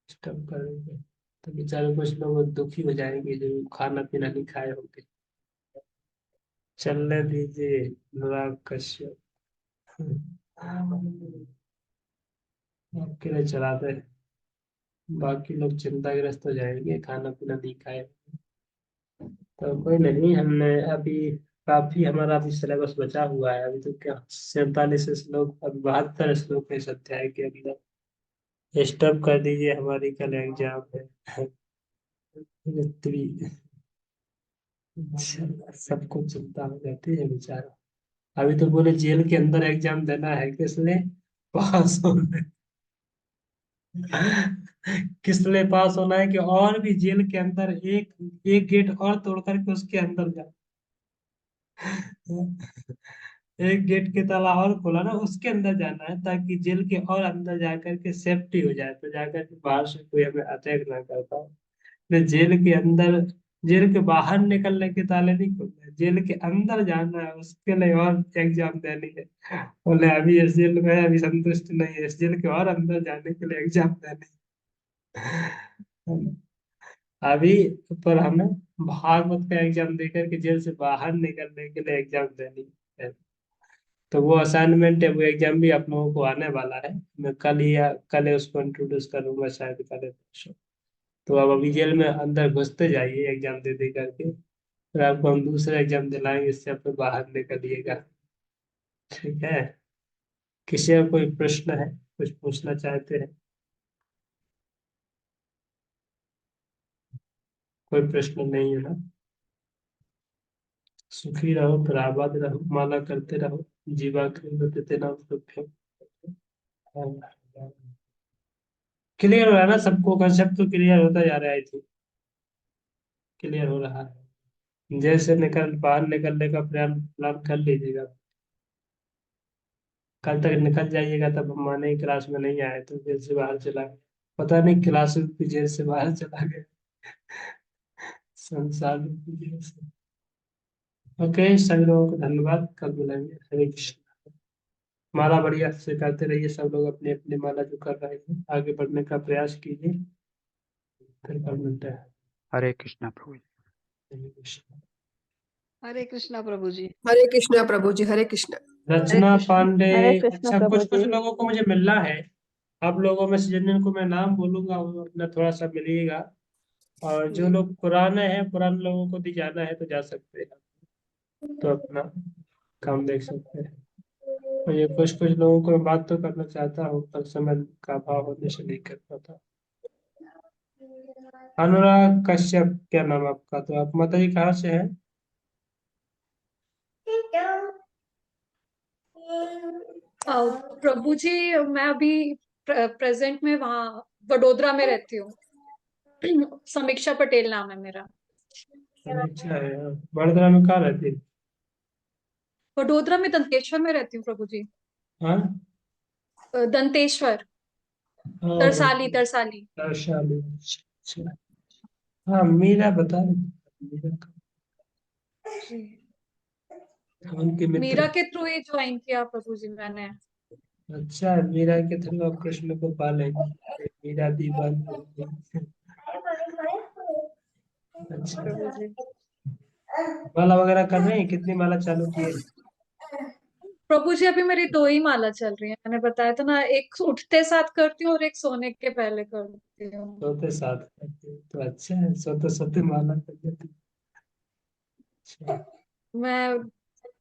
स्टॉप करेंगे तो बेचारे कुछ लोग दुखी हो जाएंगे जो खाना पीना नहीं खाए होंगे। चलने दीजिए अनुराग कश्यप। आपके लिए चलाते हैं, बाकी लोग चिंताग्रस्त हो जाएंगे खाना पीना नहीं खाए। तो कोई नहीं, हमने अभी काफी हमारा अभी सिलेबस बचा हुआ है, अभी तो क्या 47 श्लोक, अब 72 श्लोक है इस अध्याय के अंदर। स्टॉप कर दीजिए, हमारी कल एग्जाम है। पृथ्वी, सबको चिंता हो जाती है बेचारा। अभी तो बोले जेल के अंदर एग्जाम देना है, किस लिए? पास होने। किस लिए पास होना है कि और भी जेल के अंदर एक एक गेट और तोड़ करके उसके अंदर जा। एक गेट के ताला और खोला ना, उसके अंदर जाना है ताकि जेल के और अंदर जाकर के सेफ्टी हो जाए, तो जाकर के बाहर से कोई हमें अटैक ना कर पाए। तो जेल के अंदर, जेल के बाहर निकलने के ताले नहीं खोलने, जेल के अंदर जाना है, उसके लिए और एग्जाम देनी है। बोले अभी इस जेल में अभी संतुष्ट नहीं है, इस जेल के और अंदर जाने के लिए एग्जाम देनी है। अभी पर हमें भागवत का एग्जाम देकर के जेल से बाहर निकलने के लिए एग्जाम देनी है। तो वो असाइनमेंट है, वो एग्जाम भी आप लोगों को आने वाला है। मैं कल ही या कल ही उसको इंट्रोड्यूस करूंगा, शायद कल या परसों। तो अब अभी जेल में अंदर घुसते जाइए एग्जाम दे दे करके, फिर आपको हम दूसरा एग्जाम दिलाएंगे, इससे आप लोग बाहर निकलिएगा। ठीक है? किसी का कोई प्रश्न है, कुछ पूछना चाहते हैं? कोई प्रश्न नहीं है ना? सुखी रहो, फिर आबाद रहो, माला करते रहो, जीवा कृत नाम सुभ्यम। क्लियर हो रहा है ना सबको? कंसेप्ट तो क्लियर होता जा रहा है, थी क्लियर हो रहा है। जैसे निकल बाहर निकलने का प्लान प्लान कर लीजिएगा। कल तक निकल जाइएगा, तब हम माने क्लास में नहीं आए तो जेल से बाहर चला गया। पता नहीं क्लास भी जेल से बाहर चला गया, संसार रूपी जेल से। ओके, सभी लोगों को धन्यवाद, कल मिलेंगे। हरे कृष्ण। माला बढ़िया से करते रहिए, सब लोग अपने अपने माला जो कर रहे हैं आगे बढ़ने का प्रयास कीजिए। फिर कल मिलते हैं। हरे कृष्णा प्रभु जी। हरे कृष्ण। हरे कृष्णा प्रभु जी। हरे कृष्णा प्रभु जी, हरे कृष्णा। हरे रचना कृष्ण। पांडे। हरे कृष्ण अच्छा, प्रभु कुछ कुछ जी। लोगों को मुझे मिलना है। आप लोगों में से जिन जिनको मैं नाम बोलूंगा वो अपना थोड़ा सा मिलिएगा। और जो जी। लोग पुराने हैं, पुराने लोगों को भी जाना है तो जा सकते हैं, तो अपना काम देख सकते हैं। और ये कुछ कुछ लोगों को मैं बात तो करना चाहता हूँ, पर समय का अभाव होने से नहीं कर पाता। अनुराग कश्यप, क्या नाम आपका? तो आप माता जी कहाँ से हैं? अ, प्रभु जी, मैं अभी प्रेजेंट में वहाँ वडोदरा में रहती हूँ। समीक्षा पटेल नाम है मेरा। अच्छा है। वडोदरा में कहाँ रहती है? वडोदरा में दंतेश्वर में रहती हूँ प्रभु जी। हाँ। दंतेश्वर, हाँ, तरसाली तरसाली। वैशाली। अच्छा। हाँ, मीरा बता रही, मीरा का, जी। उनके मित्र। मीरा के थ्रू ही ज्वाइन किया प्रभु जी मैंने। अच्छा, मीरा के थ्रू आप कृष्ण को पालेंगे, मीरा दीवानी हो गई। अच्छा, प्रभु जी, माला वगैरह कर रहे हैं? कितनी माला चालू किए? प्रभु जी अभी मेरी दो ही माला चल रही है, मैंने बताया था ना, एक उठते साथ करती हूँ और एक सोने के पहले करती हूँ। सोते साथ करते हैं, तो अच्छा है, सोते सोते माला कर लेते हैं। अच्छा। मैं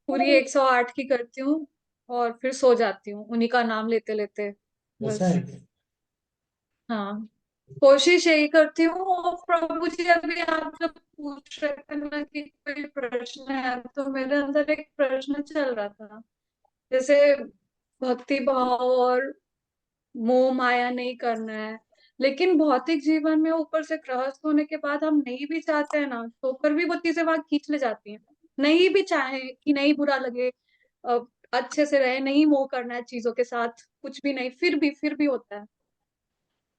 पूरी 108 की करती हूँ और फिर सो जाती हूँ उन्हीं का नाम लेते लेते। ऐसा बस। है क्या? हाँ, कोशिश यही करती हूँ। और प्रभु जी अभी आप जब पूछ रहे थे ना कि कोई प्रश्न है, तो मेरे अंदर एक प्रश्न चल रहा था, जैसे भक्ति भाव और मोह माया नहीं करना है, लेकिन भौतिक जीवन में ऊपर से गृहस्थ होने के बाद हम नहीं भी चाहते हैं ना, तो पर भी वो चीजें वहां खींच ले जाती हैं। नहीं भी चाहे कि नहीं बुरा लगे, अ, अच्छे से रहे, नहीं मोह करना है चीजों के साथ, कुछ भी नहीं, फिर भी होता है।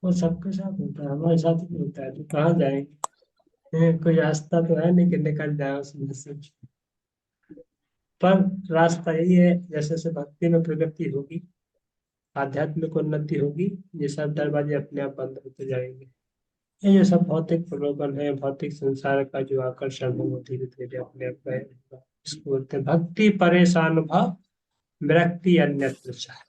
वो सबके साथ होता है, हमारे साथ भी होता है, तो कहाँ जाएंगे? कोई रास्ता तो है नहीं कि निकल जाए उसमें से। पर रास्ता यही है, जैसे जैसे भक्ति में प्रगति होगी, आध्यात्मिक उन्नति होगी, ये सब दरवाजे अपने आप बंद होते जाएंगे। ये जो सब भौतिक प्रलोभन है, भौतिक संसार का जो आकर्षण है, वो धीरे धीरे अपने आप रहेगा। इसको बोलते हैं भक्ति परेशान भाव, विरक्ति अन्यत्र चाह।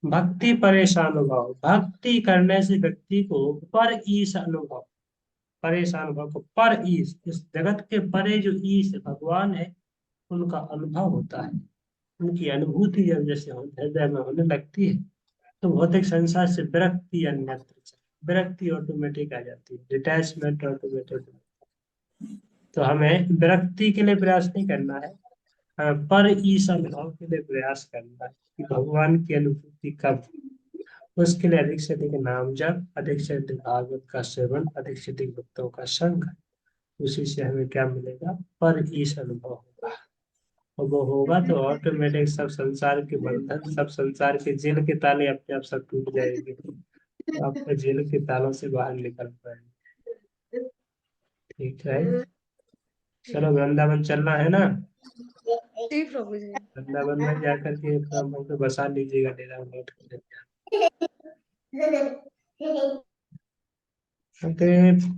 भक्ति परेशान भाव, भक्ति करने से व्यक्ति को पर ईश अनुभव, परेशान भाव को पर ईश, इस जगत के परे जो ईश भगवान है, उनका अनुभव होता है। उनकी अनुभूति जब जैसे हृदय में होने लगती है, तो भौतिक संसार से विरक्ति अन्यत्र, विरक्ति ऑटोमेटिक आ जाती है, डिटैचमेंट ऑटोमेटिक। तो हमें विरक्ति के लिए प्रयास नहीं करना है, हमें पर ईश अनुभव के लिए प्रयास करना है कि भगवान की अनुभूति कब। उसके लिए अधिक से अधिक नाम जप, अधिक से अधिक भागवत का सेवन, अधिक से अधिक भक्तों का संग। उसी से हमें क्या मिलेगा, पर ईश अनुभव होगा। और वो होगा तो ऑटोमेटिक सब संसार के बंधन, सब संसार के जेल के ताले अपने आप सब टूट जाएंगे। तो आपको जेल के तालों से बाहर निकल पाएंगे। ठीक है, चलो वृंदावन चलना है ना। जी प्रभु जी। वृंदावन में जाकर के हम तो बसा लीजिएगा डेरा नोट कर लेते।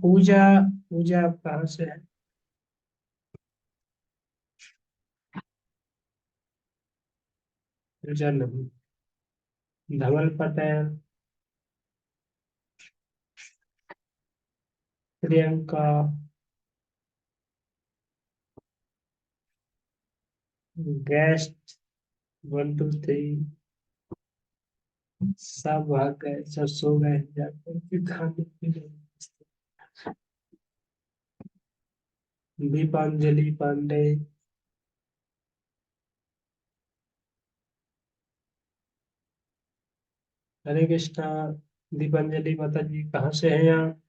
पूजा, पूजा आप कहाँ से है? पूजा नहीं, धवल पटेल, प्रियंका, गेस्ट 1 2 3 सब भाग गए, सब सो गए जाकर के खाने पीने। दीपांजलि पांडे, हरे कृष्णा। दीपांजलि माता जी कहाँ से हैं आप?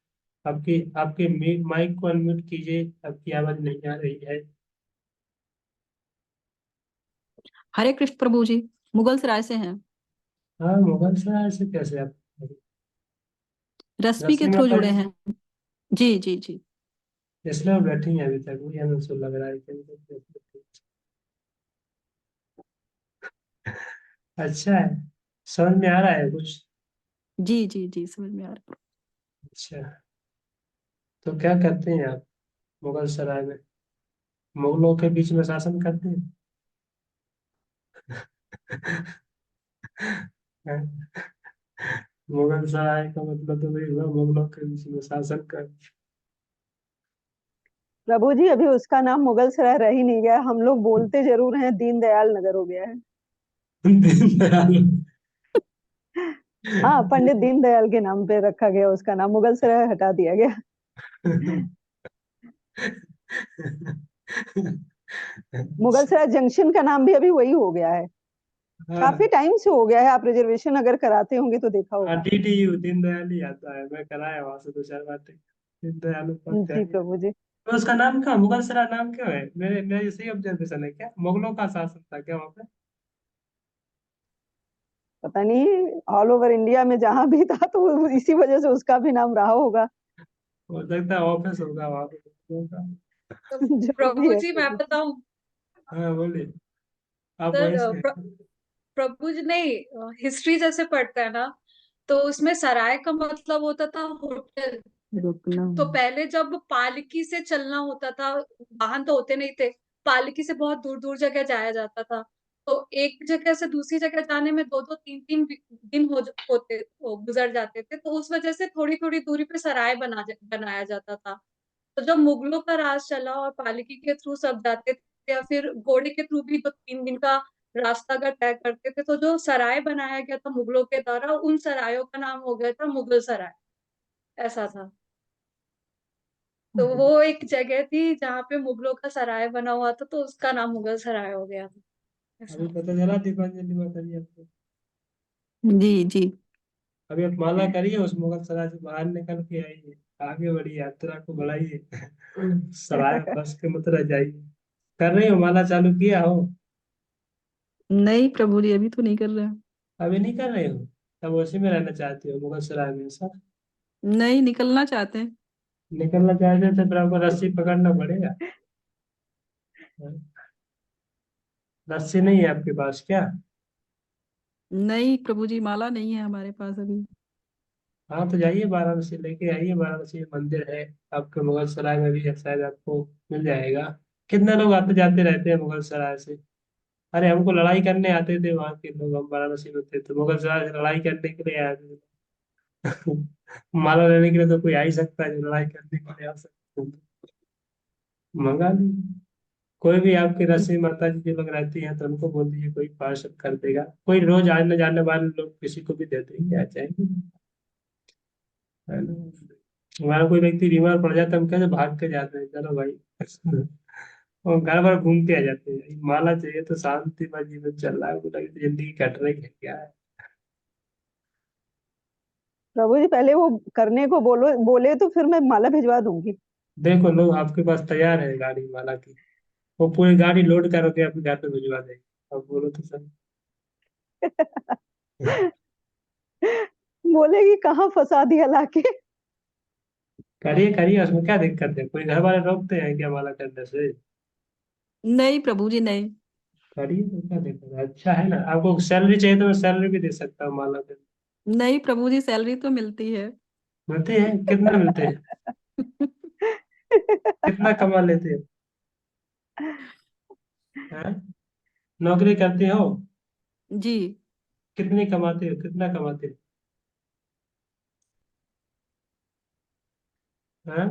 आपकी आपके माइक को अनम्यूट कीजिए, आपकी आवाज नहीं आ रही है। हरे कृष्ण प्रभु जी, मुगल सराय से हैं। हाँ, मुगल सराय से कैसे आप? रश्मि के रश्मि थ्रू माता जुड़े जी, हैं। जी जी जी। इसलिए वो बैठी हैं अभी तक, वही हमें सो लग रहा है कि अच्छा है, समझ में आ रहा है कुछ? जी जी जी, समझ में आ रहा है। अच्छा, तो क्या करते हैं आप मुगल सराय में? मुगलों के बीच में शासन करते हैं? मुगल सराय का मतलब तो वही हुआ, मुगलों के बीच में शासन कर। प्रभु जी अभी उसका नाम मुगल सराय रह ही नहीं गया, हम लोग बोलते जरूर हैं दीनदयाल नगर हो गया है। दीनदयाल। हाँ, पंडित दीनदयाल के नाम पे रखा गया, उसका नाम मुगल सराय हटा दिया गया। मुगल सराय जंक्शन का नाम भी अभी वही हो गया है, काफी हाँ, टाइम से हो गया है। आप रिजर्वेशन अगर कराते होंगे तो देखा हाँ, होगा। DDU दीनदयाल ही आता है, मैं कराया वहां से 2 4 बातें। दीनदयाल उपाध्याय। जी प्रभु जी। तो उसका नाम क्या, मुगल सराय नाम क्यों है? मेरे सही ऑब्जर्वेशन है क्या, मुगलों का शासन था क्या वहाँ पे? पता नहीं, ऑल ओवर इंडिया में जहां भी था तो इसी वजह से उसका भी नाम रहा होगा। हो सकता है ऑफिस होगा वहाँ पे मुगलों का। तो जो भी प्रभु है जी मैं प्रभु। बताऊं? हाँ बोलिए, आप सर वहीं से हैं? प्रभु जी नहीं, हिस्ट्री जैसे पढ़ते हैं ना, तो उसमें सराय का मतलब होता था होटल। रुकना। तो पहले जब पालकी से चलना होता था, वाहन तो होते नहीं थे, पालकी से बहुत दूर दूर जगह जाया जाता था। तो एक जगह से दूसरी जगह जाने में 2 2 3 3 दिन गुजर जाते थे, तो उस वजह से थोड़ी थोड़ी दूरी पे सराय बनाया जाता था। तो जब मुगलों का राज चला और पालकी के थ्रू सब जाते थे, या फिर घोड़े के थ्रू भी 2 3 दिन का रास्ता अगर तय करते थे, तो जो सराय बनाया गया था मुगलों के द्वारा, उन सरायों का नाम हो गया था मुगल सराय। ऐसा था। तो वो एक जगह थी जहाँ पे मुगलों का सराय बना हुआ था, तो उसका नाम मुगल सराय हो गया था। अभी ऐसा। पता चला दीपांजलि माता जी आपको? जी जी। अभी आप माला करिए, उस मुगल सराय से बाहर निकल के आइए, आगे बढ़िए, यात्रा को बढ़ाइए। सराय में बस के मत रह जाइए। कर रही हो माला, चालू किया हो? नहीं प्रभु जी, अभी तो नहीं कर रहे हैं। अभी नहीं कर रहे हो? तब उसी में रहना चाहती हो, मुगल सराय में सर? नहीं, निकलना चाहते हैं। निकलना चाहते थे, फिर आपको रस्सी पकड़ना पड़ेगा। रस्सी नहीं है आपके पास क्या? नहीं प्रभु जी, माला नहीं है हमारे पास अभी। हाँ तो जाइए वाराणसी लेके आइए, वाराणसी में मंदिर है आपके, मुगल सराय में भी है, शायद आपको मिल जाएगा। कितने लोग आते जाते रहते हैं मुगल सराय से। अरे हमको लड़ाई करने आते थे वहां के लोग, हम वाराणसी में थे तो मुगल सराय से लड़ाई करने के लिए आए थे। माला लेने के लिए तो कोई आ ही सकता है, जो लड़ाई करने के लिए आ सकता है मंगा ली। कोई भी आपकी रस्सी माता जी जो लोग रहती हैं तो उनको बोल दीजिए, कोई पार्सल कर देगा। कोई रोज आने जाने वाले लोग किसी को भी दे देंगे, आ जाएंगे, है ना। हमारा कोई व्यक्ति बीमार पड़ जाता है, हम कैसे भाग के जाते हैं, चलो भाई और घर भर घूम के आ जाते हैं। माला चाहिए तो शांति में जीवन चल रहा है, बोला कि जिंदगी कट रही है क्या है। प्रभु जी पहले वो करने को बोलो, बोले तो फिर मैं माला भिजवा दूंगी। देखो लोग आपके पास तैयार है गाड़ी माला की, वो पूरी गाड़ी लोड करके आपके घर पे भिजवा देंगे। अब बोलो तो सही। बोलेगी कहाँ फंसा दिया लाके। करिए करिए, उसमें क्या दिक्कत है, कोई घर वाले रोकते हैं क्या माला करने से? नहीं प्रभु जी, नहीं। करिए तो क्या दिक्कत है, अच्छा है ना। आपको सैलरी चाहिए तो मैं सैलरी भी दे सकता हूँ माला पे। नहीं प्रभु जी, सैलरी तो मिलती है। मिलते हैं, कितना मिलते हैं, कितना कमा लेते हैं? हैं? नौकरी करते हो? जी। कितनी कमाते हो, कितना कमाते हो? हैं?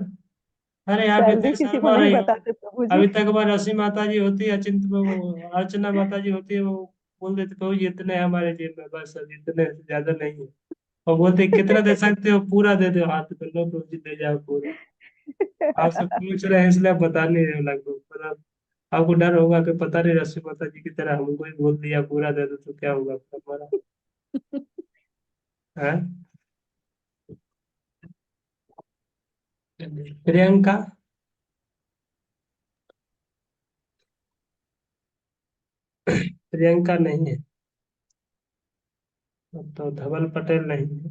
अरे यार मैं सैलरी कई साल किसी को में नहीं रही हूँ। बताते प्रभु जी। अभी तक हमारी रसी माता जी होती है, अचिंत में वो अर्चना माता जी होती है, वो बोल देते प्रभु जी इतने हैं हमारे जेब में, बस अब इतने से ज्यादा नहीं है। और बोलते कितना दे सकते हो, पूरा दे दो हाथ पे, लो प्रभु जी ले जाओ पूरा। आपसे पूछ रहे हैं इसलिए आप बता नहीं रहे हो लगभग, मतलब आपको डर होगा कि पता नहीं रसी माता जी की तरह हमको ही बोल दिया पूरा दे दो तो क्या होगा फिर हमारा। हैं? प्रियंका? प्रियंका नहीं है। तो धवल पटेल नहीं है।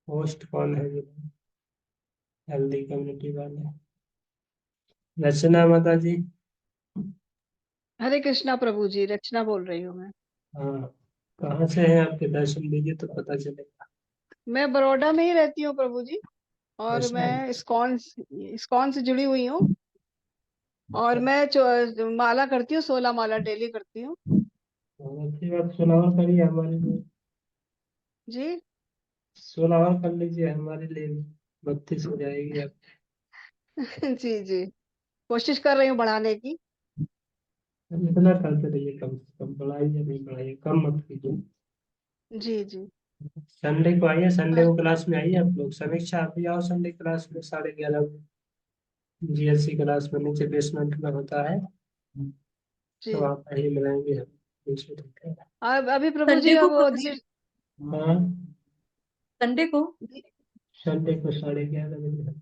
होस्ट कौन है ये, हेल्दी कम्युनिटी वाले? रचना माता जी? हरे कृष्णा प्रभु जी, रचना बोल रही हूँ मैं। हाँ, कहाँ से हैं आपके, दर्शन दीजिए तो पता चलेगा। मैं बड़ौदा में ही रहती हूँ प्रभु जी, और ऐसा है? मैं इस्कॉन इस्कॉन से जुड़ी हुई हूँ। और मैं माला करती हूँ, 16 माला डेली करती हूँ। तो अच्छी बात, सुनावर करिए हमारे लिए। जी। सुनावर कर लीजिए हमारे लिए भी। 32 हो जाएगी अब। जी जी, कोशिश कर रही हूँ बढ़ाने की। अब इतना करते रहिए, कम से कम बढ़ाइए, नहीं बढ़ाइए, कम मत कीजिए। जी जी। संडे को आइए, संडे हाँ, को क्लास में आइए आप लोग, समीक्षा आप भी आओ संडे क्लास में 11:30 जीएससी क्लास में, नीचे बेसमेंट में होता है, तो जी। आप आइए, मिलाएंगे हम, नीचे ठीक है। अब अभी प्रभु जी संडे को अब वो प्रभु जी, धीर हाँ, संडे को। संडे को 11:30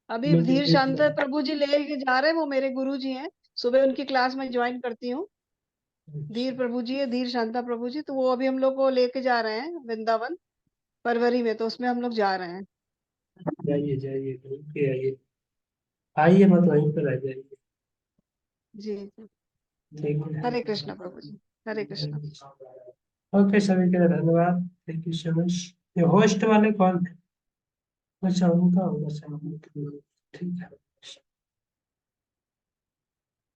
अभी नीचे धीर शांत बेसमेंट। प्रभु जी लेके जा रहे हैं, वो मेरे गुरु जी हैं। सुबह उनकी क्लास में ज्वाइन करती हूँ। धीर अच्छा, प्रभु जी है, धीर शांता प्रभु जी, तो वो अभी हम लोग को लेके जा रहे हैं वृंदावन, फरवरी में, तो उसमें हम लोग जा रहे हैं। जाइए जाइए, घूम के आइए, आइए मत वहीं पर आ जाइए। जी जी। ठीक है। हरे कृष्णा प्रभु जी, हरे कृष्णा। ओके, सभी के लिए धन्यवाद, थैंक यू सो मच। ये होस्ट वाले कौन है? अच्छा उनका होगा शायद, ठीक है।